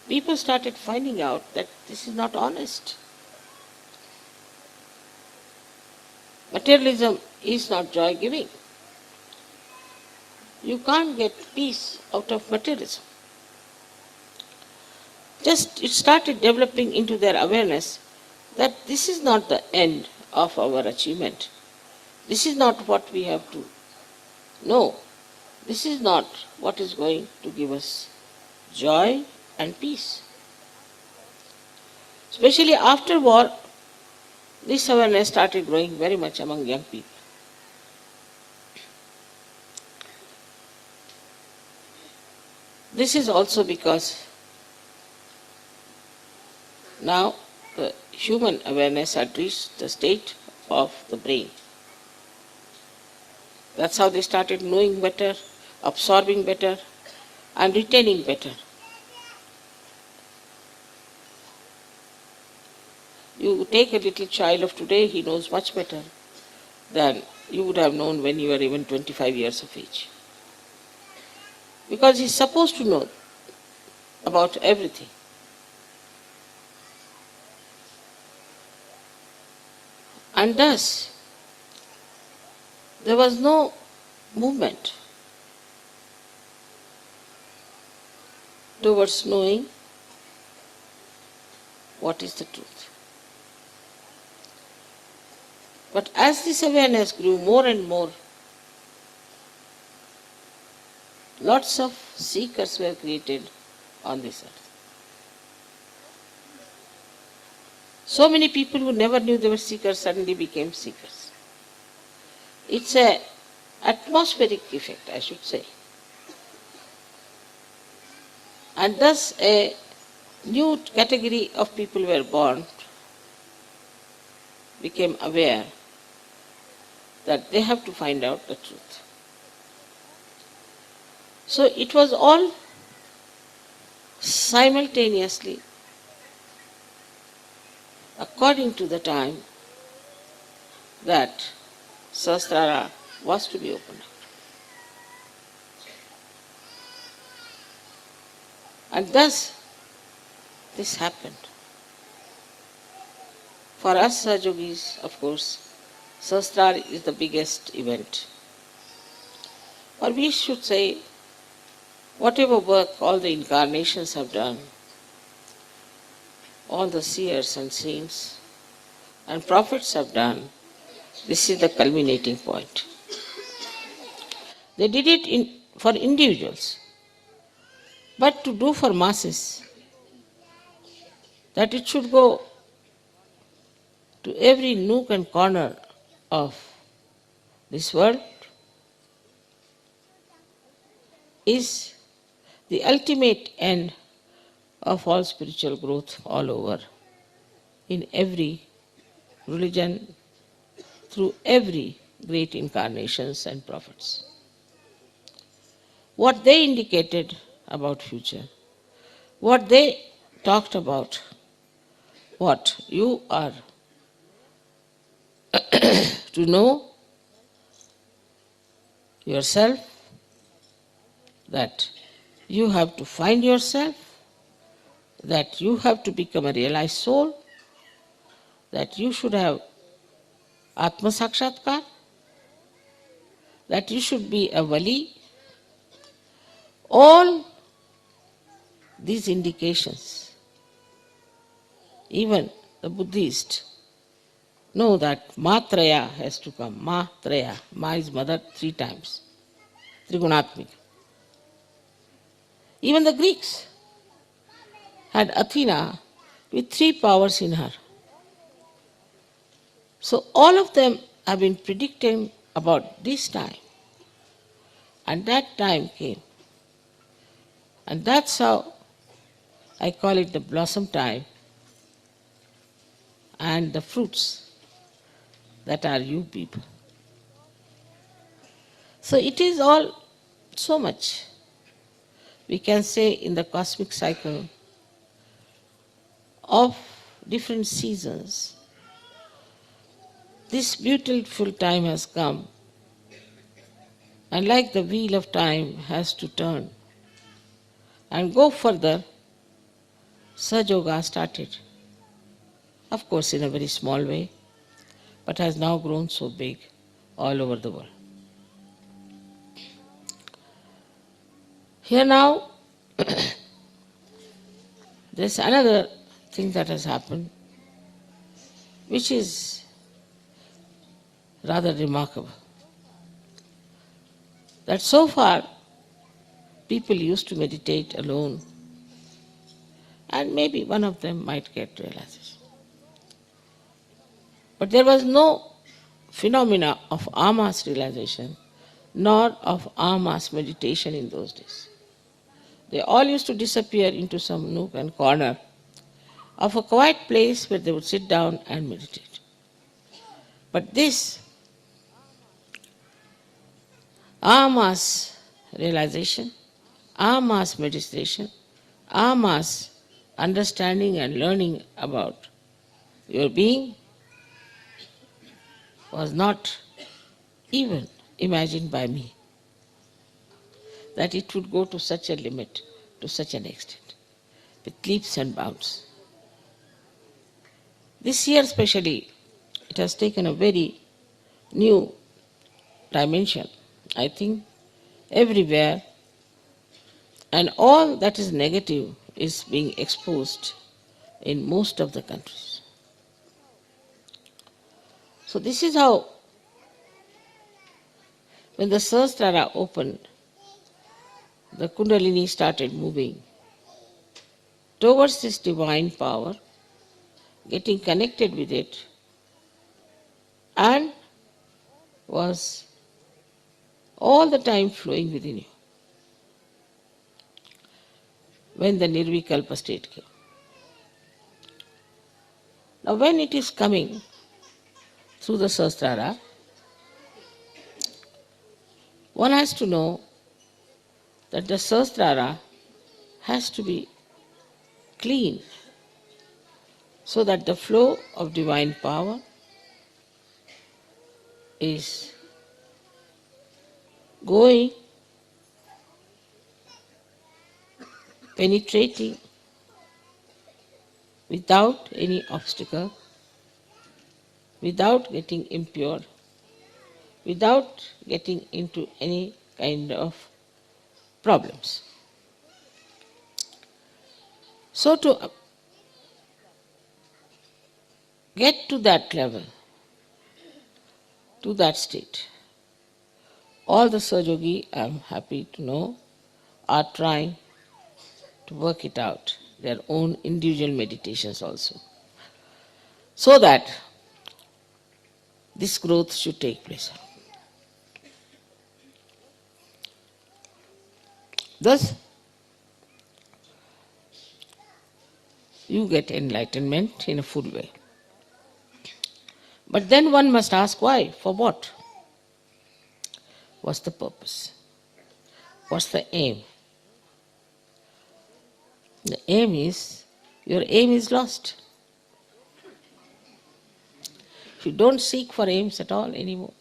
people started finding out that this is not honest. Materialism is not joy-giving. You can't get peace out of materialism. Just it started developing into their awareness that this is not the end of our achievement. This is not what we have to know. This is not what is going to give us joy and peace. Especially after war, this awareness started growing very much among young people. This is also because now the human awareness had reached the state of the brain. That's how they started knowing better, absorbing better, and retaining better. You take a little child of today, he knows much better than you would have known when you were even 25 years of age. Because he's supposed to know about everything. And thus, there was no movement towards knowing what is the truth. But as this awareness grew more and more, lots of seekers were created on this earth. So many people who never knew they were seekers suddenly became seekers. It's an atmospheric effect, I should say. And thus a new category of people were born, became aware that they have to find out the truth. So it was all simultaneously according to the time that Sahasrara was to be opened up. And thus this happened. For us Sahajogis, of course, Sahasrara is the biggest event. Or we should say, whatever work all the incarnations have done, all the seers and saints and prophets have done, this is the culminating point. They did it for individuals, but to do for masses, that it should go to every nook and corner of this world, is the ultimate end of all spiritual growth all over, in every religion, through every great incarnations and prophets. What they indicated about future, what they talked about, what you are to know yourself, that you have to find yourself, that you have to become a realized soul, that you should have Atma Sakshatkar, that you should be a Wali. All these indications, even the Buddhist know that Matraya has to come. Matraya. Ma is mother 3 times. Trigunatmika. Even the Greeks had Athena with 3 powers in her. So all of them have been predicting about this time. And that time came. And that's how I call it the blossom time and the fruits that are you people. So it is all so much, we can say, in the cosmic cycle of different seasons. This beautiful time has come, and like the wheel of time has to turn and go further, Sahaja started. Of course, in a very small way, but has now grown so big all over the world. Here now, there's another thing that has happened, which is rather remarkable. That so far, people used to meditate alone, and maybe one of them might get realization. But there was no phenomena of amas realization, nor of amas meditation in those days. They all used to disappear into some nook and corner of a quiet place where they would sit down and meditate. But this amas realization, amas meditation, amas understanding and learning about your being was not even imagined by me, that it would go to such a limit, to such an extent, with leaps and bounds. This year especially, it has taken a very new dimension, I think, everywhere, and all that is negative is being exposed in most of the countries. So this is how, when the Sahasrara opened, the Kundalini started moving towards this divine power, getting connected with it, and was all the time flowing within you when the Nirvikalpa state came. Now when it is coming through the Sahasrara, one has to know that the Sahasrara has to be clean, so that the flow of divine power is going, penetrating without any obstacle, without getting impure, without getting into any kind of problems. So to get to that level, to that state, all the Sahajogi, I am happy to know, are trying to work it out, their own individual meditations also, so that this growth should take place. Thus, you get enlightenment in a full way. But then one must ask why, for what? What's the purpose? What's the aim? The aim is, your aim is lost. You don't seek for aims at all anymore.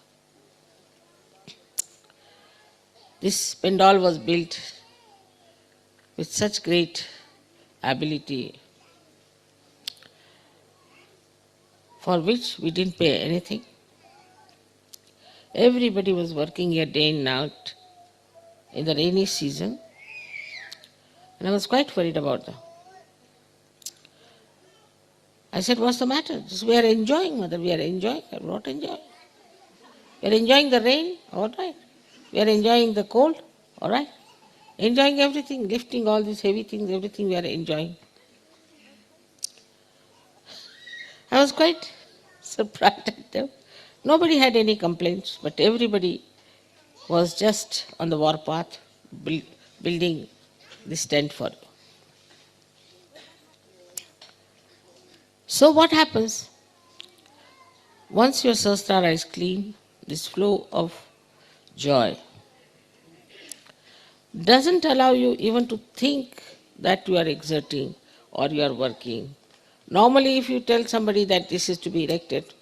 This pandal was built with such great ability, for which we didn't pay anything. Everybody was working here day and night in the rainy season, and I was quite worried about them. I said, what's the matter? We are enjoying, mother, we are enjoying. I'm not enjoying. We are enjoying the rain, all right. We are enjoying the cold, all right. Enjoying everything, lifting all these heavy things, everything we are enjoying. I was quite surprised at them. Nobody had any complaints, but everybody was just on the warpath, building this tent for you. So what happens? Once your sahasrara is clean, this flow of joy doesn't allow you even to think that you are exerting or you are working. Normally, if you tell somebody that this is to be erected,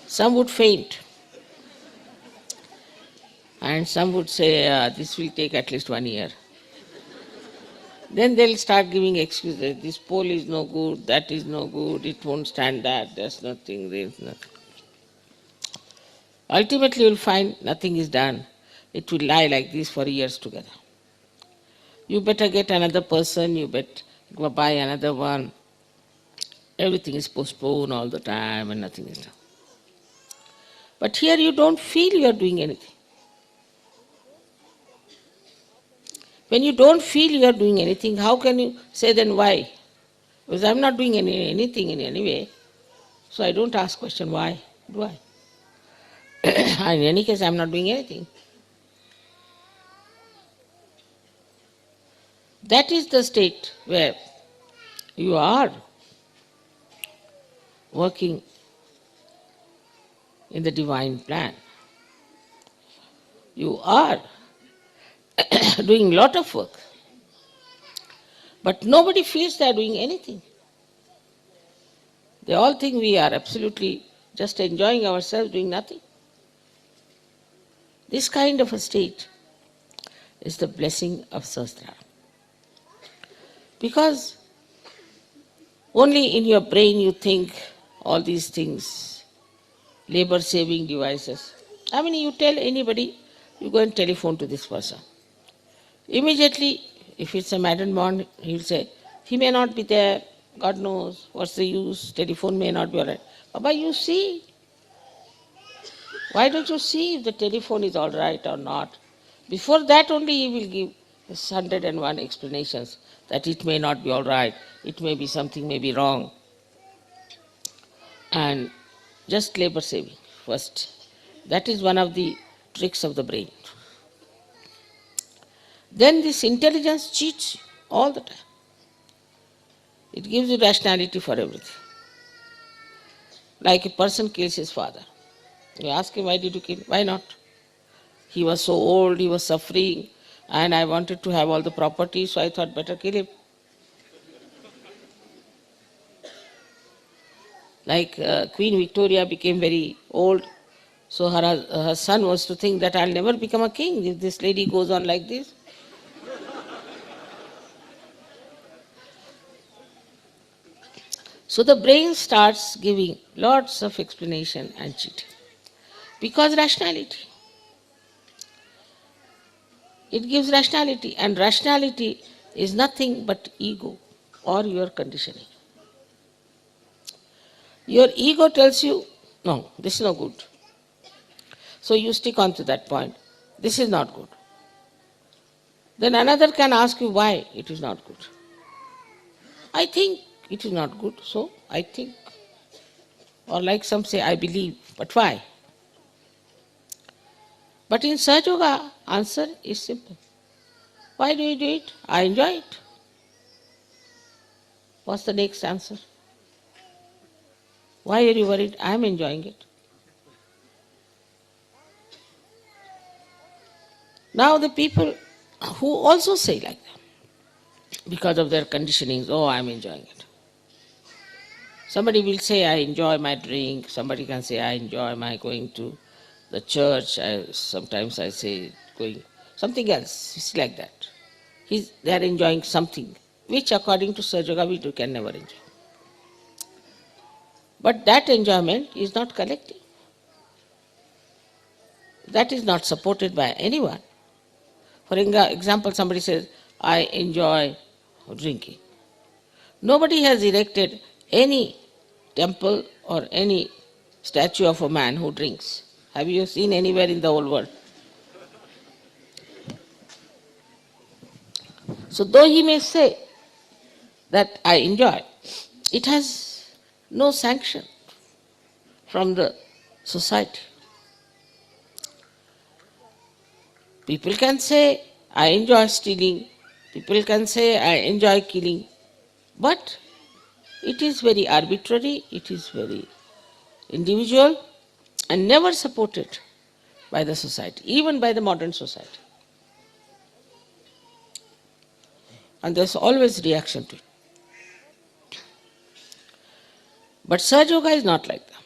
some would faint. And some would say, this will take at least 1 year. Then they'll start giving excuses. This pole is no good, that is no good, it won't stand that, there's nothing, there's nothing. Ultimately, you'll find nothing is done. It will lie like this for years together. You better get another person, you better go buy another one. Everything is postponed all the time and nothing is done. But here you don't feel you are doing anything. When you don't feel you are doing anything, how can you say then why? Because I'm not doing anything in any way, so I don't ask question why, do I? In any case, I'm not doing anything. That is the state where you are working in the divine plan. You are doing a lot of work, but nobody feels they are doing anything. They all think we are absolutely just enjoying ourselves, doing nothing. This kind of a state is the blessing of sahasrara. Because only in your brain you think all these things, labor-saving devices. I mean, you tell anybody, you go and telephone to this person. Immediately, if it's a madden bond, he'll say, he may not be there, God knows, what's the use, telephone may not be all right. Baba, you see, why don't you see if the telephone is all right or not? Before that only he will give 101 explanations that it may not be all right, it may be something may be wrong. And just labor saving first. That is one of the tricks of the brain. Then this intelligence cheats all the time. It gives you rationality for everything. Like a person kills his father. You ask him, why did you kill him? Why not? He was so old, he was suffering, and I wanted to have all the property, so I thought better kill him. Like Queen Victoria became very old, so her son was to think that I'll never become a king if this lady goes on like this. So the brain starts giving lots of explanation and cheating. Because rationality. It gives rationality, and rationality is nothing but ego or your conditioning. Your ego tells you, no, this is not good. So you stick on to that point. This is not good. Then another can ask you why it is not good. I think it is not good, so I think. Or like some say, I believe, but why? But in Sahaja Yoga, answer is simple. Why do you do it? I enjoy it. What's the next answer? Why are you worried? I am enjoying it. Now the people who also say like that, because of their conditionings, oh, I am enjoying it. Somebody will say, I enjoy my drink. Somebody can say, I enjoy my going to the church. Sometimes I say, going, something else. It's like that. They are enjoying something, which according to Sahaja Yoga we can never enjoy. But that enjoyment is not collective. That is not supported by anyone. For example, somebody says, I enjoy drinking. Nobody has erected any temple or any statue of a man who drinks. Have you seen anywhere in the whole world? So though he may say that I enjoy, it has no sanction from the society. People can say, I enjoy stealing. People can say, I enjoy killing. But it is very arbitrary, it is very individual, and never supported by the society, even by the modern society. And there's always reaction to it. But Sahaja Yoga is not like that.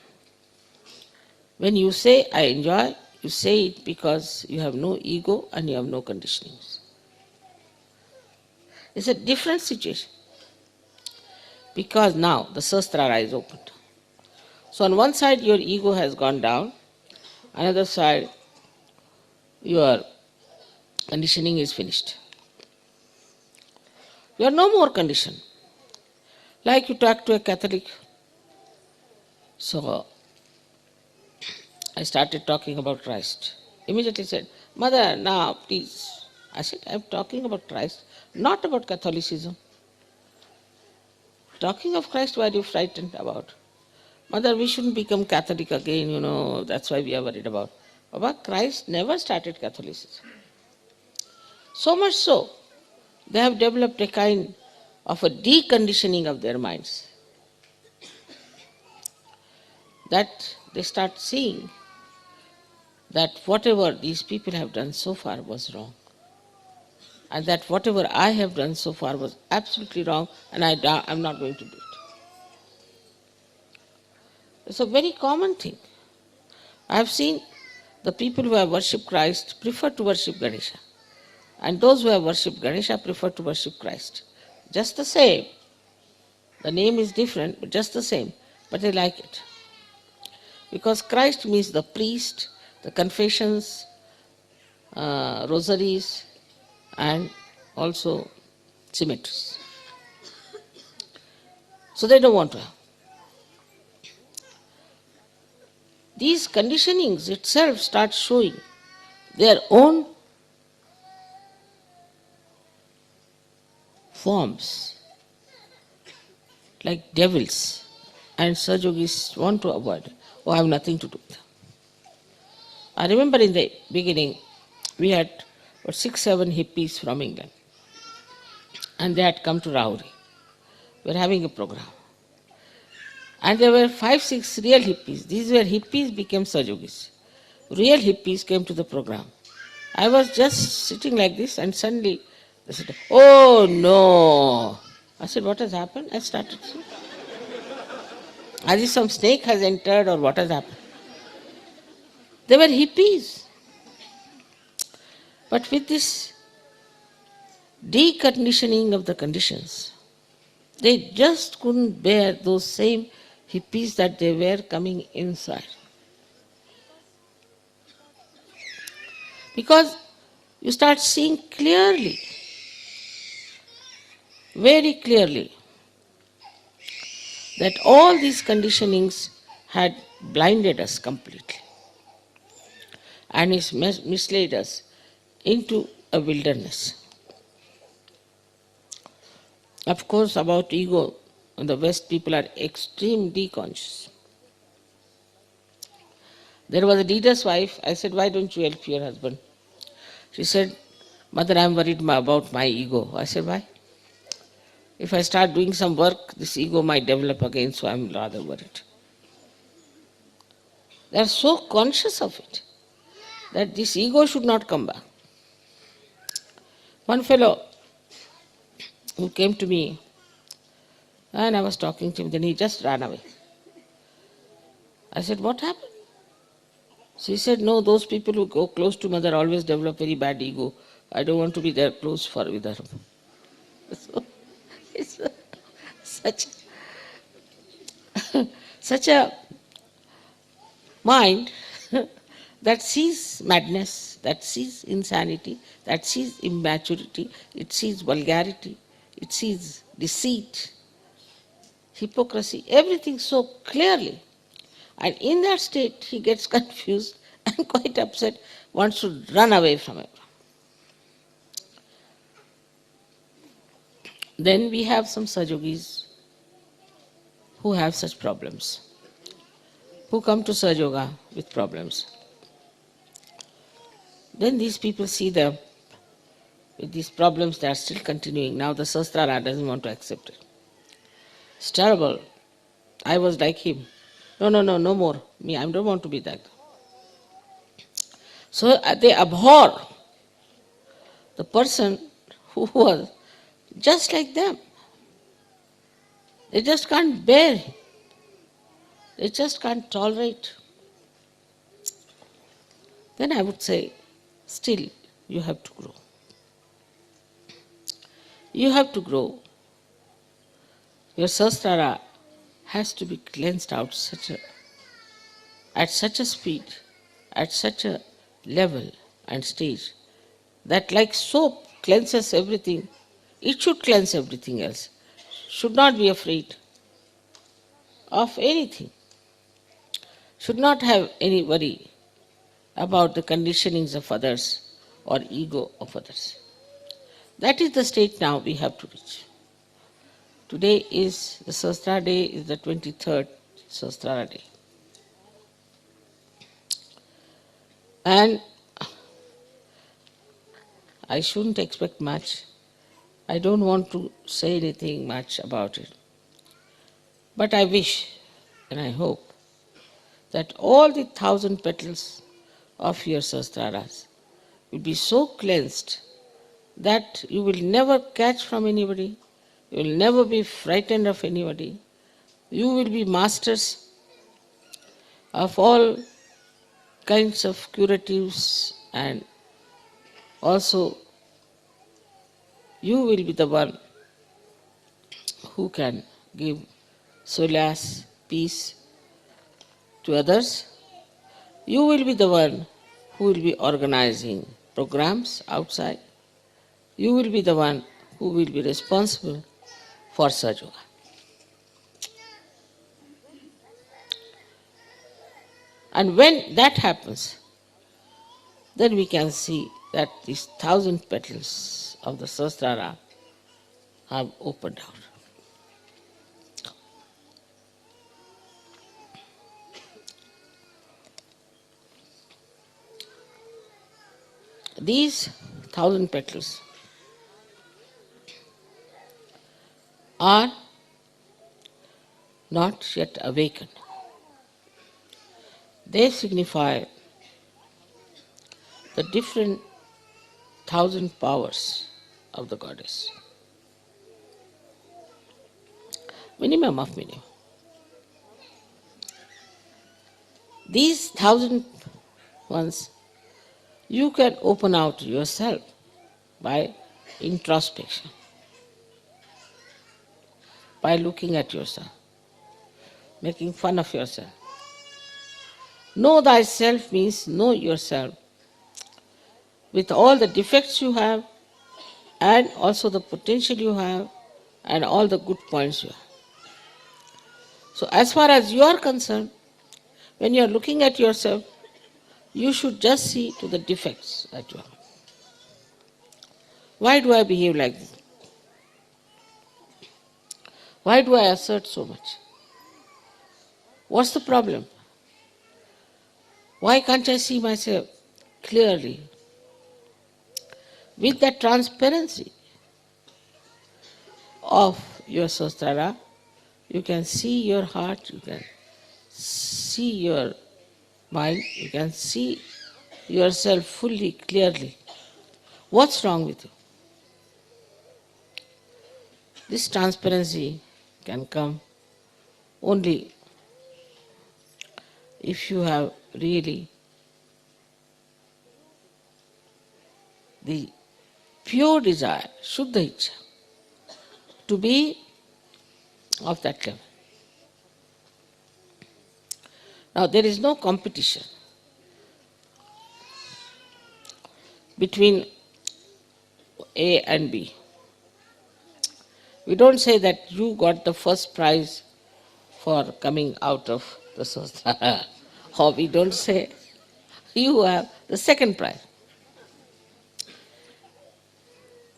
When you say, I enjoy, you say it because you have no ego and you have no conditionings. It's a different situation. Because now the Sahasrara is opened. So on one side your ego has gone down, another side your conditioning is finished. You are no more conditioned. Like you talk to a Catholic. So I started talking about Christ. Immediately said, Mother, now please. I said, I am talking about Christ, not about Catholicism. Talking of Christ, what are you frightened about? Mother, we shouldn't become Catholic again, that's why we are worried about. Baba, Christ never started Catholicism. So much so, they have developed a kind of a deconditioning of their minds. That they start seeing that whatever these people have done so far was wrong. And that whatever I have done so far was absolutely wrong, and I'm not going to do it. It's a very common thing. I have seen the people who have worshipped Christ prefer to worship Ganesha. And those who have worshipped Ganesha prefer to worship Christ. Just the same. The name is different, but just the same. But they like it. Because Christ means the priest, the confessions, rosaries, and also cemeteries. So they don't want to have. These conditionings itself start showing their own forms, like devils, and Sahaja Yogis want to avoid. Oh, I have nothing to do with them. I remember in the beginning, we had 6-7 hippies from England, and they had come to Rauri. We were having a program. And there were 5-6 real hippies. These were hippies became Sahaja Yogis. Real hippies came to the program. I was just sitting like this, and suddenly they said, oh no. I said, what has happened? I started. as if some snake has entered or what has happened. They were hippies. But with this deconditioning of the conditions, they just couldn't bear those same hippies that they were coming inside. Because you start seeing clearly, very clearly, that all these conditionings had blinded us completely and is misled us into a wilderness. Of course, about ego, in the West, people are extremely conscious. There was a leader's wife. I said, why don't you help your husband? She said, Mother, I'm worried about my ego. I said, why? If I start doing some work, this ego might develop again, so I'm rather worried. They are so conscious of it that this ego should not come back. One fellow who came to me and I was talking to him, then he just ran away. I said, what happened? So he said, no, those people who go close to mother always develop very bad ego. I don't want to be there close for with her. So it's such a mind that sees madness, that sees insanity, that sees immaturity, it sees vulgarity, it sees deceit, hypocrisy, everything so clearly. And in that state, he gets confused and quite upset, wants to run away from it. Then we have some Sajogis who have such problems, who come to Sajoga with problems. Then these people see them with these problems that are still continuing. Now the Sahasrara doesn't want to accept it. It's terrible. I was like him. No more. Me, I don't want to be that. So they abhor the person who was just like them. They just can't bear him. They just can't tolerate. Then I would say, still, you have to grow. You have to grow. Your Sahasrara has to be cleansed out at such a speed, at such a level and stage, that like soap cleanses everything, it should cleanse everything else. Should not be afraid of anything. Should not have any worry about the conditionings of others or ego of others. That is the state now we have to reach. Today is the Sahasrara day, is the 23rd Sahasrara day. And I shouldn't expect much. I don't want to say anything much about it. But I wish and I hope that all the 1,000 petals of your Sahasraras will be so cleansed that you will never catch from anybody, you will never be frightened of anybody. You will be masters of all kinds of curatives, and also you will be the one who can give solace, peace to others. You will be the one who will be organizing programs outside. You will be the one who will be responsible for Sajoga. And when that happens, then we can see that these 1,000 petals of the Sahasrara have opened out. These 1,000 petals are not yet awakened. They signify the different 1,000 powers of the goddess. Minimum of minimum. These 1,000 ones, you can open out yourself by introspection, by looking at yourself, making fun of yourself. Know thyself means know yourself with all the defects you have and also the potential you have and all the good points you have. So as far as you are concerned, when you are looking at yourself, you should just see to the defects that you have. Why do I behave like this? Why do I assert so much? What's the problem? Why can't I see myself clearly? With that transparency of your Sahasrara, you can see your heart, you can see your mind, you can see yourself fully, clearly. What's wrong with you? This transparency can come only if you have really the pure desire, Shuddha Ichcha, to be of that level. Now there is no competition between A and B. We don't say that you got the first prize for coming out of the Sahasrara, or we don't say you have the second prize.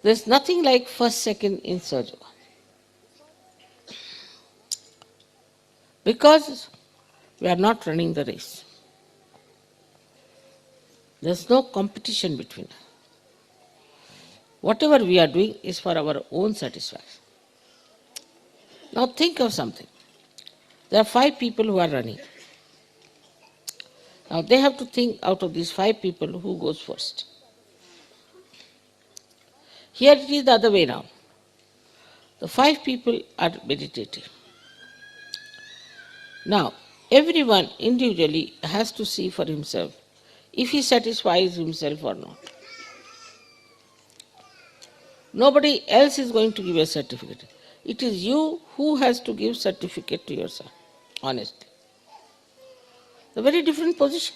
There's nothing like first, second in Sahaja. Because we are not running the race. There's no competition between us. Whatever we are doing is for our own satisfaction. Now think of something. There are 5 people who are running. Now they have to think out of these 5 people who goes first. Here it is the other way now. The 5 people are meditating. Now, everyone individually has to see for himself if he satisfies himself or not. Nobody else is going to give a certificate. It is you who has to give certificate to yourself, honestly. A very different position.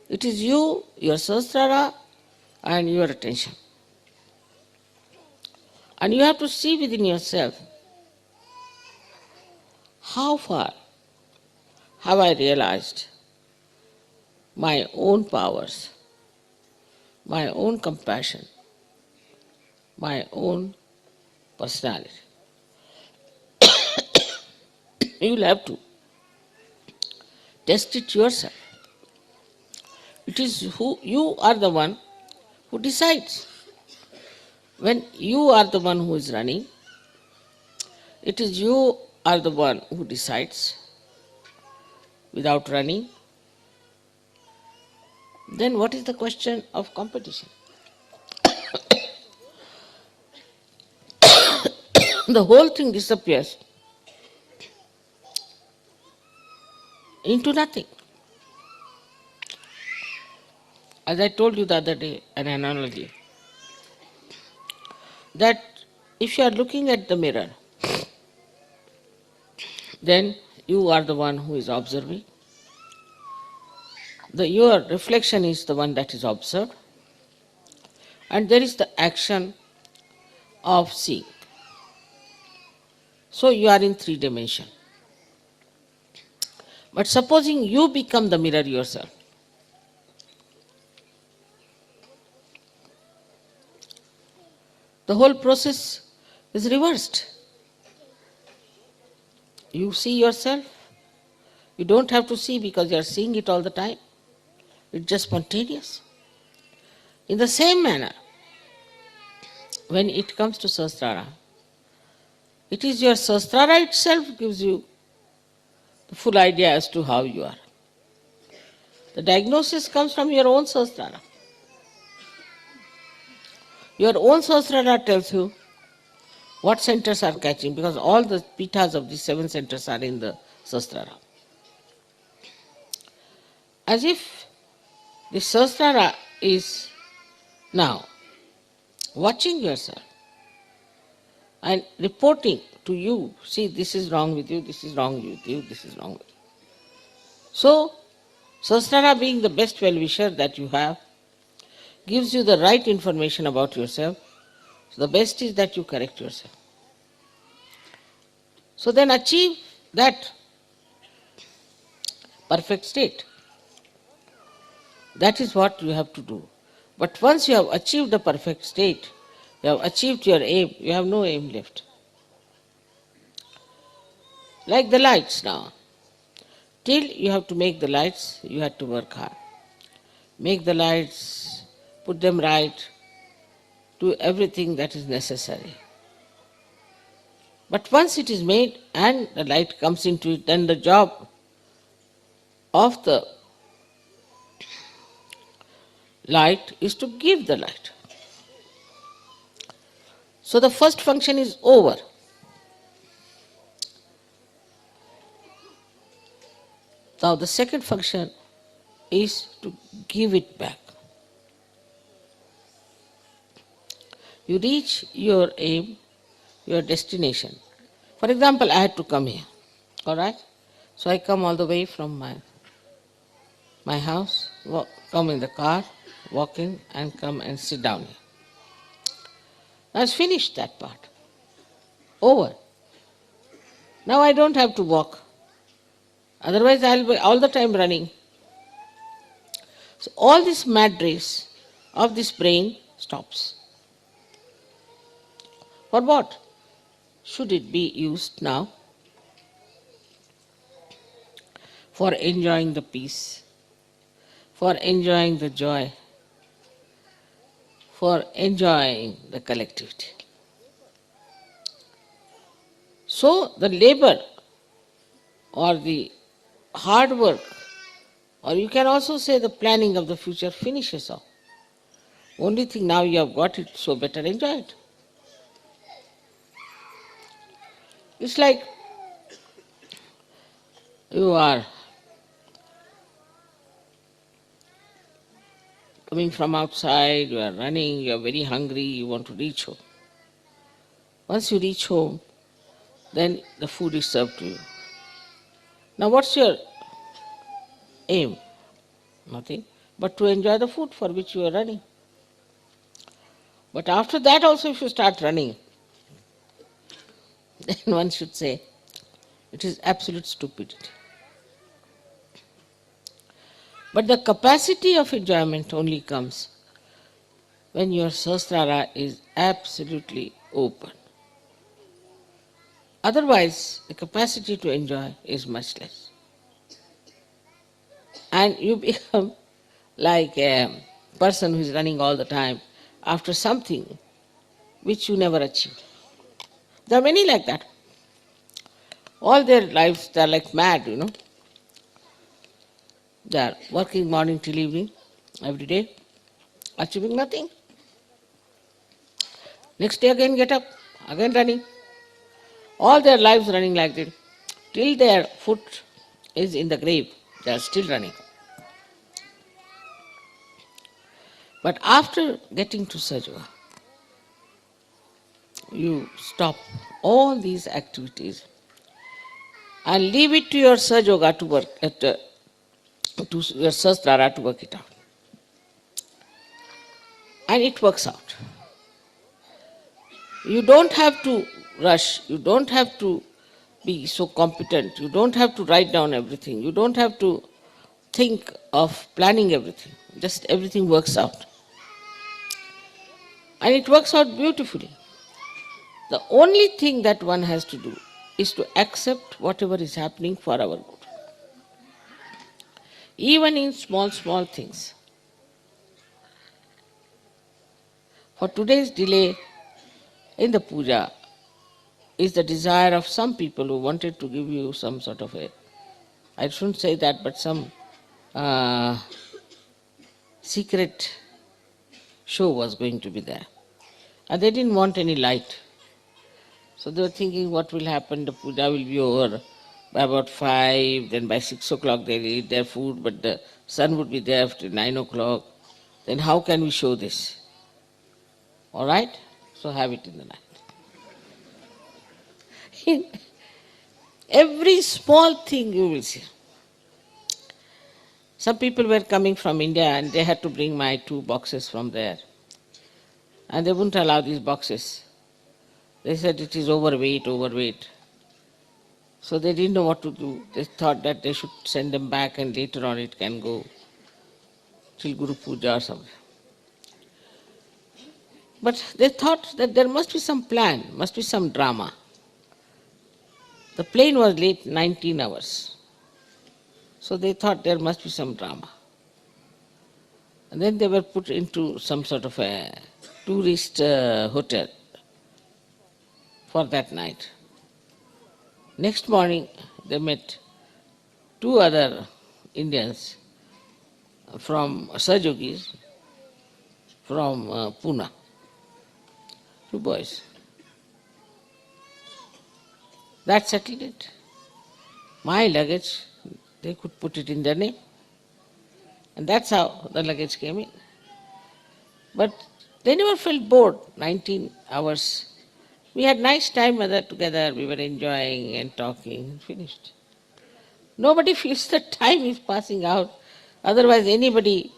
It is you, your Sahasrara, and your attention. And you have to see within yourself, how far have I realized my own powers, my own compassion, my own personality. You will have to test it yourself. It is who you are the one who decides. When you are the one who is running, it is you are the one who decides without running. Then what is the question of competition? The whole thing disappears into nothing. As I told you the other day, an analogy, that if you are looking at the mirror, then you are the one who is observing. Your reflection is the one that is observed. And there is the action of seeing. So you are in 3 dimensions. But supposing you become the mirror yourself, the whole process is reversed. You see yourself. You don't have to see because you are seeing it all the time. It's just spontaneous. In the same manner, when it comes to Sahasrara, it is your Sahasrara itself gives you the full idea as to how you are. The diagnosis comes from your own Sahasrara. Your own Sahasrara tells you what centers are catching, because all the pithas of the 7 centers are in the Sahasrara. as if the Sahasrara is now watching yourself and reporting to you, see, this is wrong with you, this is wrong with you, this is wrong with you. So, Sahasrara, being the best well-wisher that you have, gives you the right information about yourself. So the best is that you correct yourself. So then achieve that perfect state. That is what you have to do. But once you have achieved the perfect state, you have achieved your aim, you have no aim left. Like the lights now. Till you have to make the lights, you have to work hard. Make the lights, put them right, do everything that is necessary. But once it is made and the light comes into it, then the job of the light is to give the light. So the first function is over. Now the second function is to give it back. You reach your aim, your destination. For example, I had to come here, all right? So I come all the way from my house, come in the car, walk in and come and sit down here. Now it's finished that part. Over. Now I don't have to walk. Otherwise I'll be all the time running. So all this mad race of this brain stops. For what should it be used now? For enjoying the peace, for enjoying the joy, for enjoying the collectivity. So the labor or the hard work, or you can also say the planning of the future, finishes off. Only thing now you have got it, so better enjoy it. It's like you are coming from outside, you are running, you are very hungry, you want to reach home. Once you reach home, then the food is served to you. Now what's your aim? Nothing, but to enjoy the food for which you are running. But after that also if you start running, then one should say it is absolute stupidity. But the capacity of enjoyment only comes when your Sahasrara is absolutely open. Otherwise, the capacity to enjoy is much less. And you become like a person who is running all the time after something which you never achieved. There are many like that. All their lives, they are like mad, They are working morning till evening, every day, achieving nothing. Next day again get up, again running. All their lives running like that. Till their foot is in the grave, they are still running. But after getting to Sajoga, you stop all these activities and leave it to your Sajoga to work, to your Sahasrara to work it out. And it works out. You don't have to rush, you don't have to be so competent, you don't have to write down everything, you don't have to think of planning everything, just everything works out. And it works out beautifully. The only thing that one has to do is to accept whatever is happening for our good. Even in small things. For today's delay in the puja is the desire of some people who wanted to give you some sort of I shouldn't say that, but some secret show was going to be there. And they didn't want any light. So they were thinking what will happen, the puja will be over by about 5, then by 6 o'clock they'll eat their food, but the sun would be there after 9 o'clock, then how can we show this? All right? So have it in the night. In every small thing you will see. Some people were coming from India and they had to bring my 2 boxes from there. And they wouldn't allow these boxes. They said it is overweight. So they didn't know what to do. They thought that they should send them back and later on it can go till Guru Puja or something. But they thought that there must be some plan, must be some drama. The plane was late 19 hours. So they thought there must be some drama. And then they were put into some sort of a tourist hotel for that night. Next morning, they met 2 other Indians from Sajogis from Pune. 2 boys. That settled it. My luggage, they could put it in their name. And that's how the luggage came in. But they never felt bored, 19 hours. We had nice time together, we were enjoying and talking, finished. Nobody feels that time is passing out. Otherwise anybody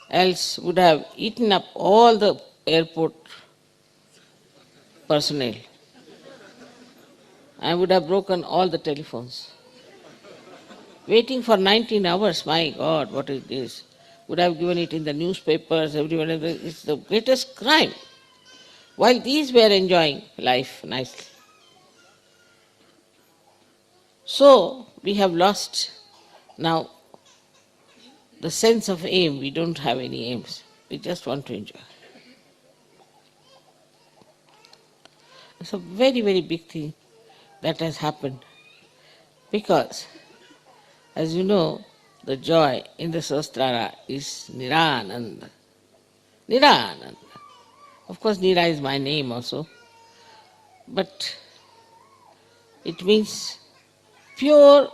else would have eaten up all the airport personnel. I would have broken all the telephones. Waiting for 19 hours, my God, what is this? Would have given it in the newspapers, everyone. It's the greatest crime. While these were enjoying life nicely. So, we have lost now the sense of aim. We don't have any aims. We just want to enjoy. It's a very, very big thing that has happened. Because, as you know, the joy in the Sahasrara is Nirananda. Nirananda. Of course, Nira is my name also. But it means pure,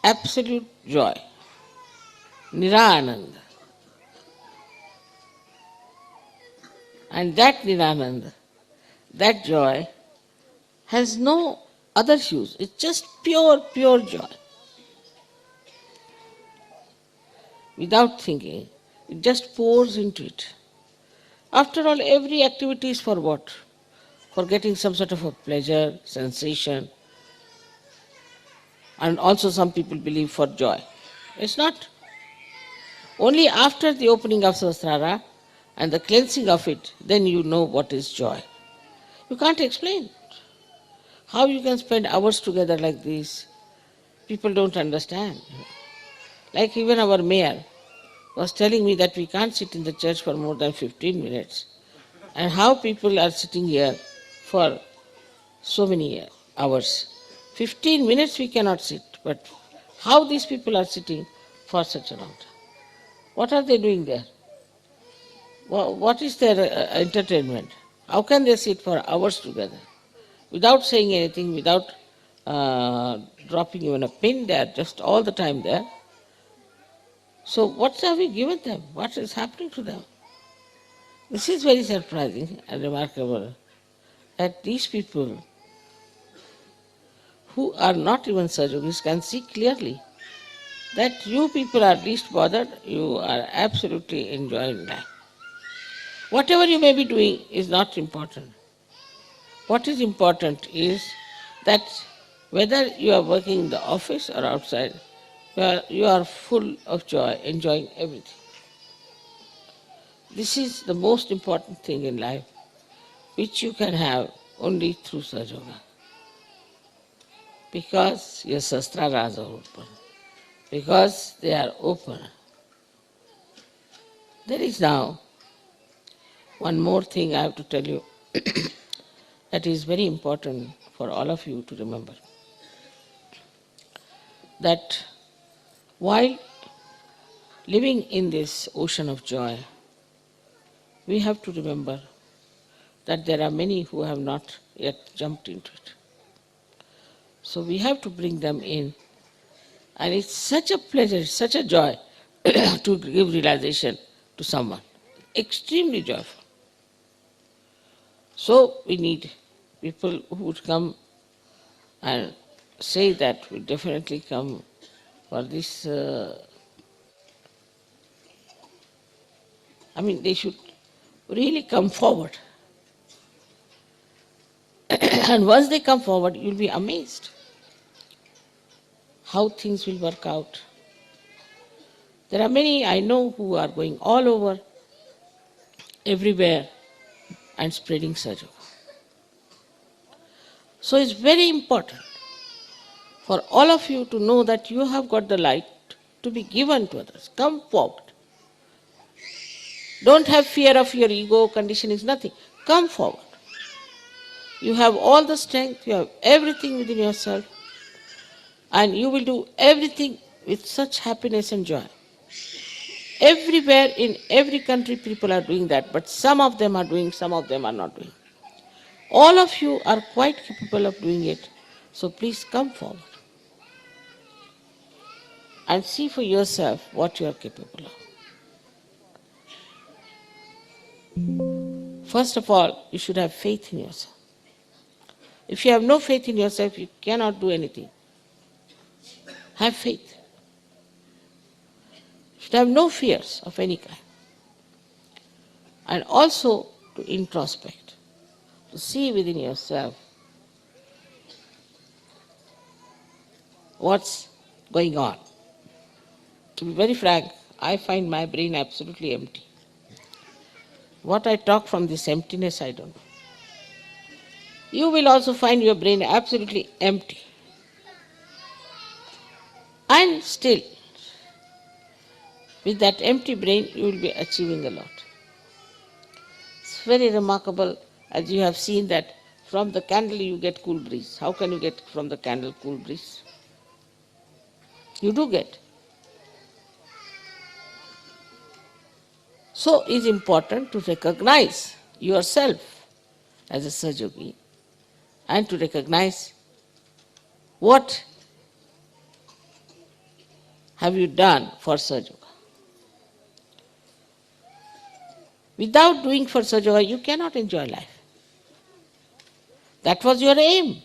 absolute joy. Nirananda. And that Nirananda, that joy, has no other hues. It's just pure, pure joy. Without thinking, it just pours into it. After all, every activity is for what? For getting some sort of a pleasure, sensation, and also some people believe for joy. It's not. Only after the opening of Sahasrara and the cleansing of it, then you know what is joy. You can't explain. How you can spend hours together like this, people don't understand. Like even our mayor was telling me that we can't sit in the church for more than 15 minutes. And how people are sitting here for so many hours. 15 minutes we cannot sit, but how these people are sitting for such a long time? What are they doing there? What is their entertainment? How can they sit for hours together? Without saying anything, without dropping even a pin, they are just all the time there. So what have we given them? What is happening to them? This is very surprising and remarkable that these people who are not even Sajogis can see clearly that you people are least bothered, you are absolutely enjoying life. Whatever you may be doing is not important. What is important is that whether you are working in the office or outside, you are full of joy, enjoying everything. This is the most important thing in life, which you can have only through Sahajoga. Because your sastraras are open. Because they are open. There is now one more thing I have to tell you that is very important for all of you to remember. That while living in this ocean of joy, we have to remember that there are many who have not yet jumped into it. So we have to bring them in. And it's such a pleasure, such a joy to give realization to someone. Extremely joyful. So we need people who would come and say that we definitely come for this. They should really come forward. And once they come forward, you'll be amazed how things will work out. There are many I know who are going all over, everywhere, and spreading Sajo. So it's very important for all of you to know that you have got the light to be given to others. Come forward. Don't have fear of your ego, conditioning, nothing. Come forward. You have all the strength, you have everything within yourself, and you will do everything with such happiness and joy. Everywhere in every country people are doing that, but some of them are doing, some of them are not doing. All of you are quite capable of doing it, so please come forward and see for yourself what you are capable of. First of all, you should have faith in yourself. If you have no faith in yourself, you cannot do anything. Have faith. You should have no fears of any kind. And also to introspect, to see within yourself what's going on. To be very frank, I find my brain absolutely empty. What I talk from this emptiness, I don't know. You will also find your brain absolutely empty. And still, with that empty brain, you will be achieving a lot. It's very remarkable, as you have seen that from the candle you get cool breeze. How can you get from the candle cool breeze? You do get. So it's important to recognize yourself as a Sahaja and to recognize what have you done for Sahaja. Without doing for Sahaja, you cannot enjoy life. That was your aim.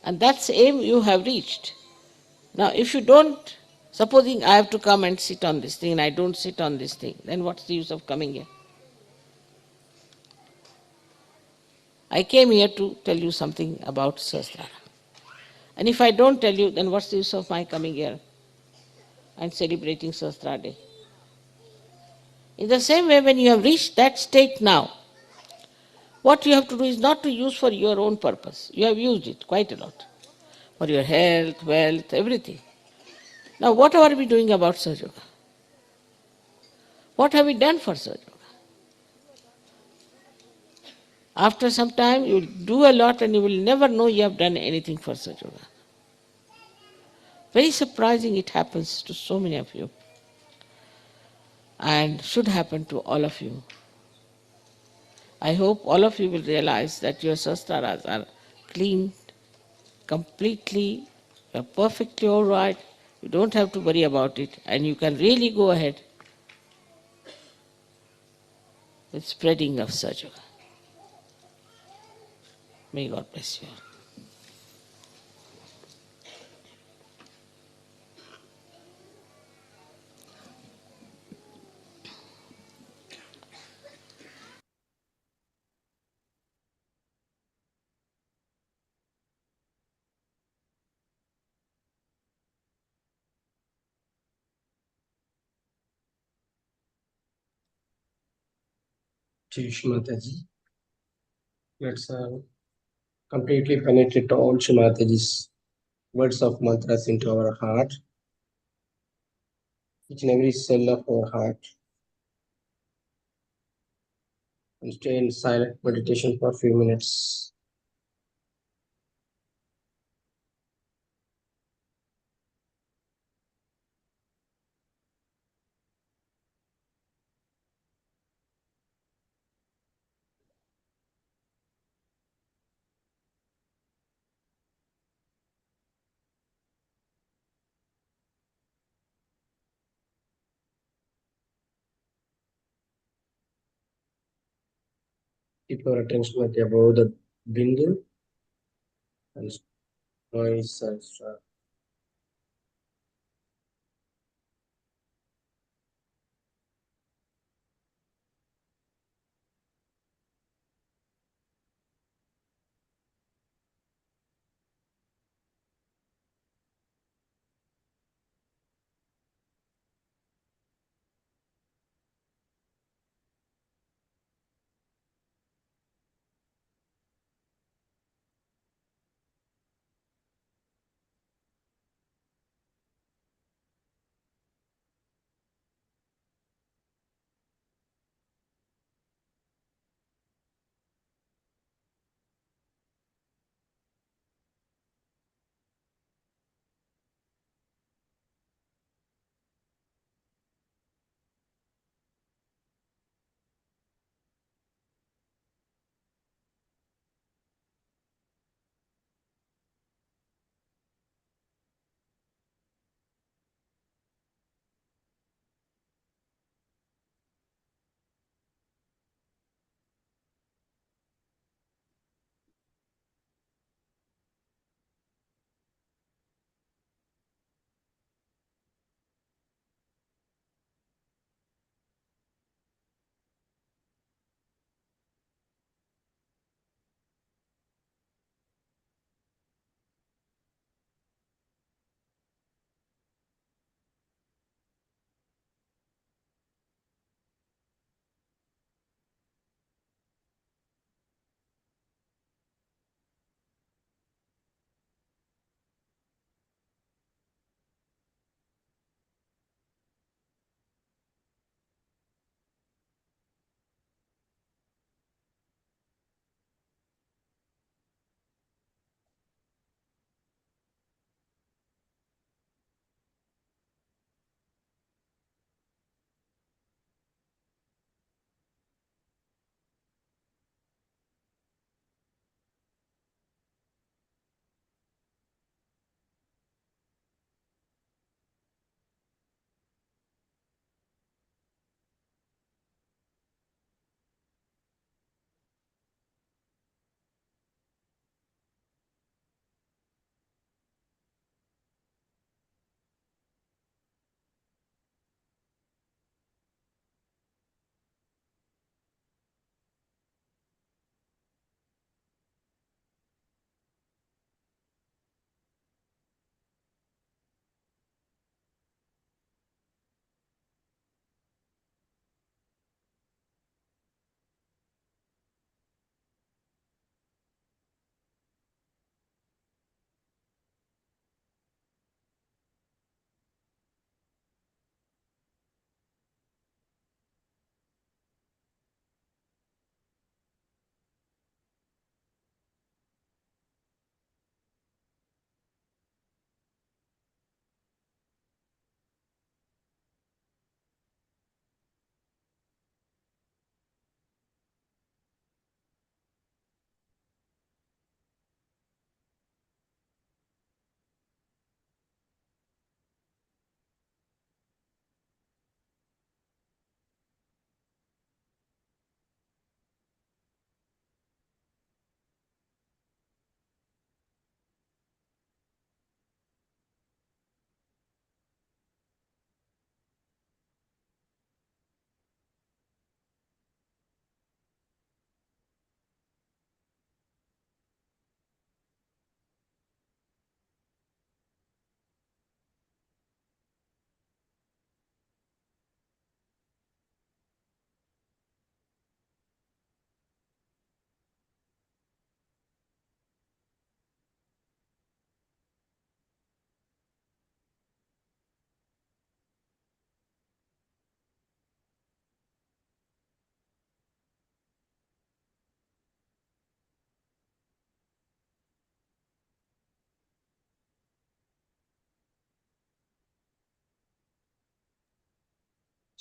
And that's the aim you have reached. Now, if you don't, supposing I have to come and sit on this thing and I don't sit on this thing, then what's the use of coming here? I came here to tell you something about Sahasrara. And if I don't tell you, then what's the use of my coming here and celebrating Sahasrara Day? In the same way, when you have reached that state now, what you have to do is not to use for your own purpose. You have used it quite a lot. For your health, wealth, everything. Now, what are we doing about Sahaja? What have we done for Sahaja? After some time, you will do a lot and you will never know you have done anything for Sahaja. Very surprising it happens to so many of you. And should happen to all of you. I hope all of you will realize that your sastraras are clean, completely, you're perfectly all right. You don't have to worry about it, and you can really go ahead with spreading of Sahaja. May God bless you. Jai Shri Mataji. Let's completely penetrate all Shri Mataji's words of mantras into our heart, each and every cell of our heart, and stay in silent meditation for a few minutes. Keep your attention at above the bindu and noise sahasrara.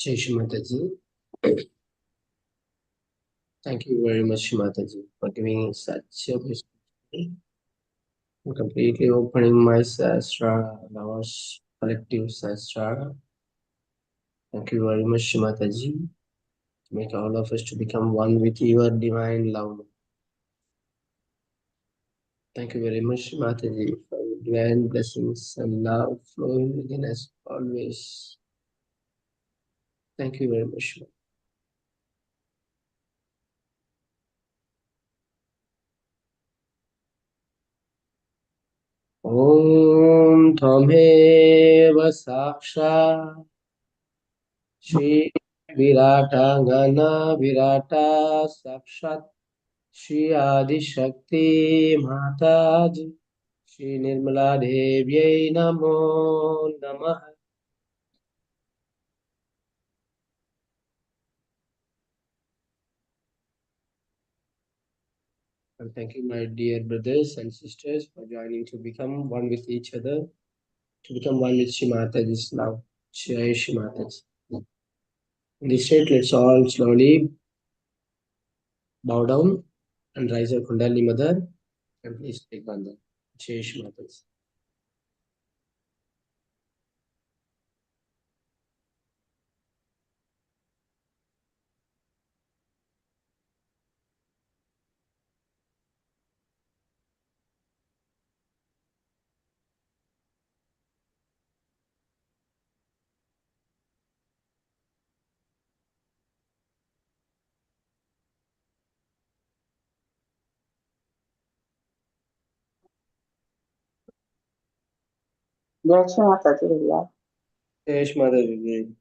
Jai Shri Mataji. Thank you very much, Mataji, for giving such a beautiful story. I'm completely opening my sastra, our collective sastra. Thank you very much, Mataji. Make all of us to become one with your divine love. Thank you very much, Mataji, for your divine blessings and love flowing within us always. Thank you very much. Om Thameva Saksha Shri Viratangana Virata Sakshat Shri Adi Shakti Mataji Shri Nirmala Devyai Namo Namaha. And thank you, my dear brothers and sisters, for joining to become one with each other, to become one with Shri Mataji's love. Jai Shri Mataji. In this state, let's all slowly bow down and rise our Kundalini Mother, and please take Bandhan. Jai Shri Mataji. जय श्री माता जी भैया। Jai Shri Mataji.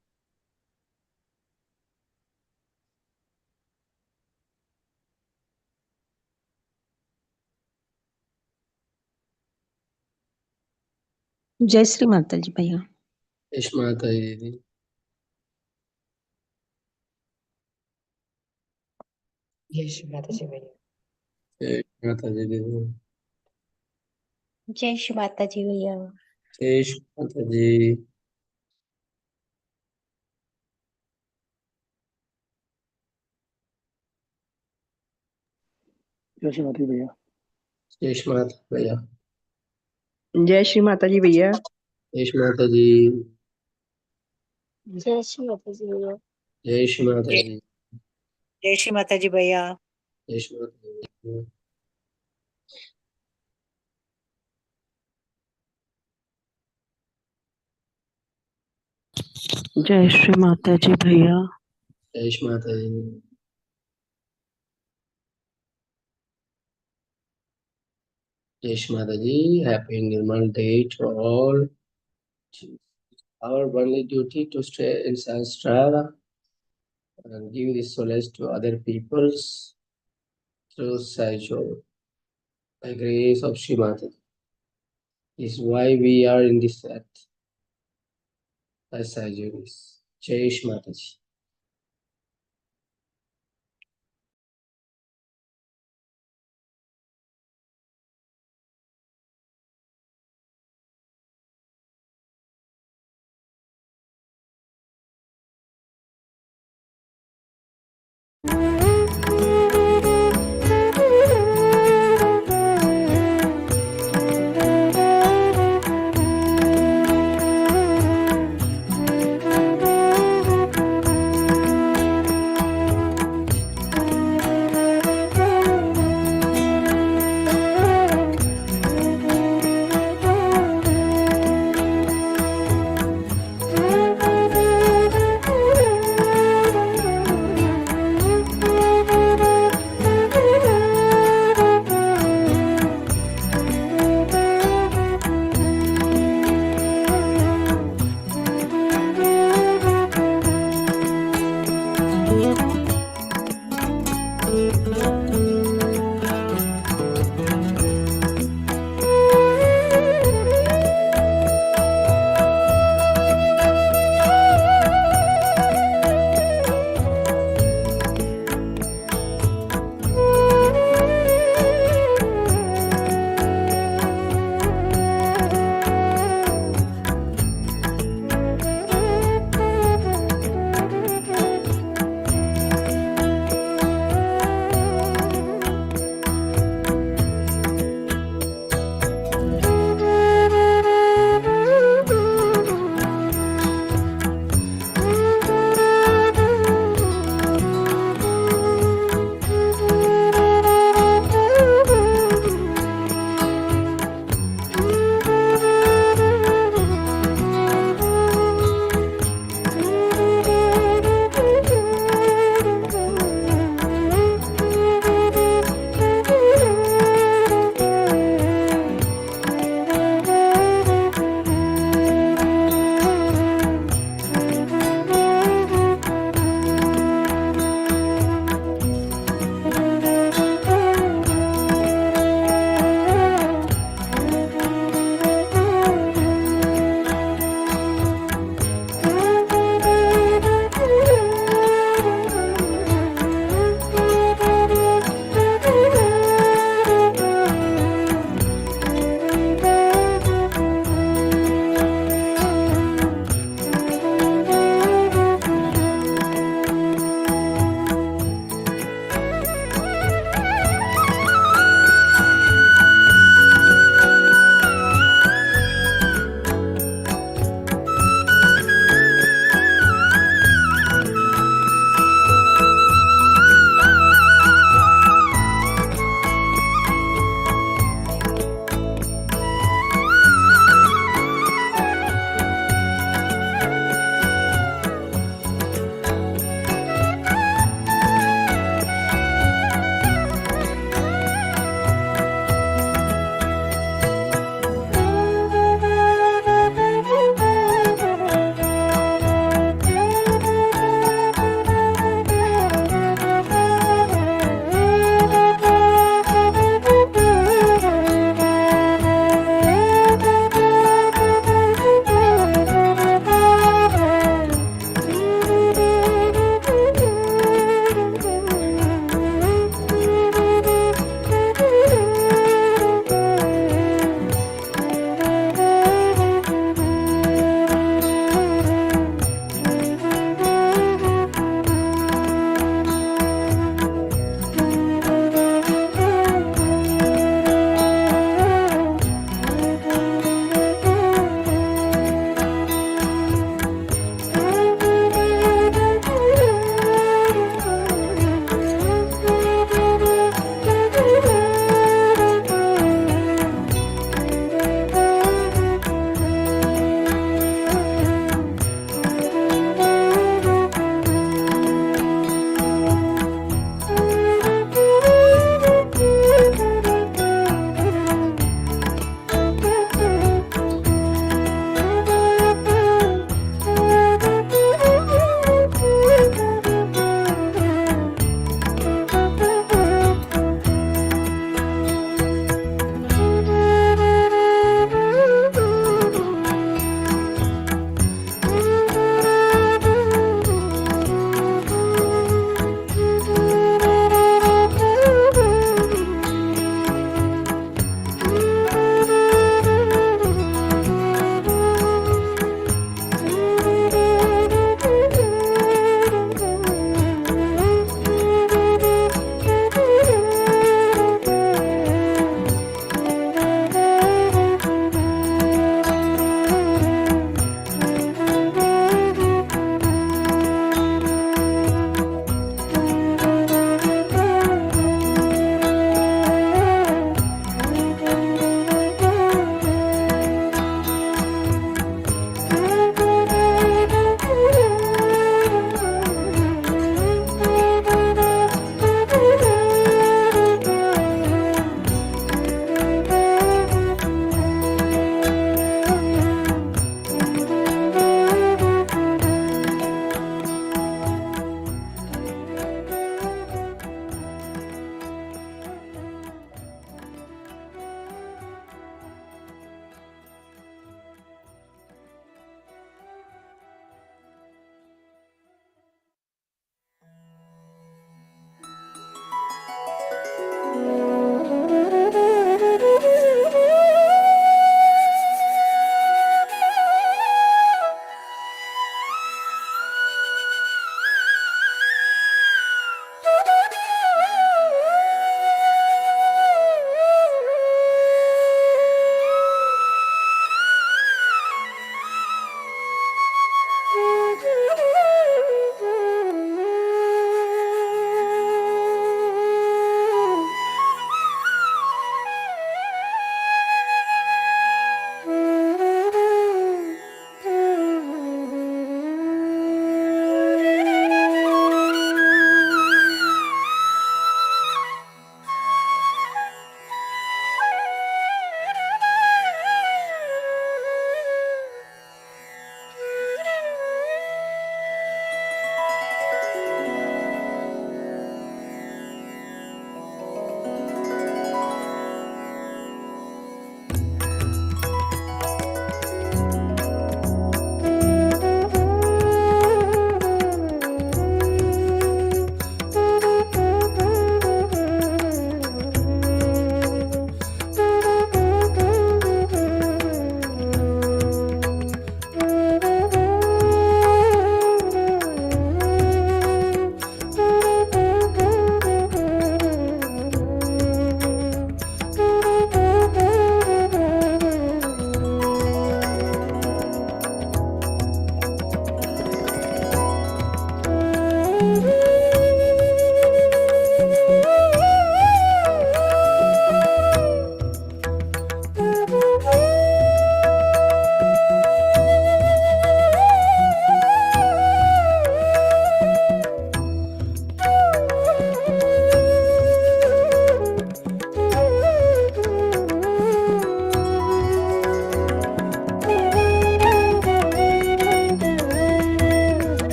जय श्री माता जी भैया। Jai Shri Mataji. जय श्री माता जी भैया। Jai Shri Mataji. जय श्री माता जी भैया। Jai Shri Mataji. जय श्री माता भैया। Jai Shri Mataji. Bhaiya. जय श्री माता जी भैया। Jai Shri Mataji. जय श्री माता जी भैया। Jai Shri Mataji. जय श्री माता जी भैया। Jai Shri Mataji. जय श्री माता जी भैया। Jai Shri Mataji. Jai Shri Mataji. Happy Nirmal Day to all. Our only duty to stay in Sahasrara and give this solace to other peoples through Sajo, by grace of Shri Mataji. Is why we are in this earth. As Sajo is. Jai Shri Mataji.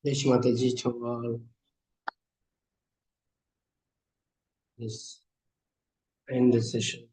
Jai Shri Mataji to all. Yes. End the session.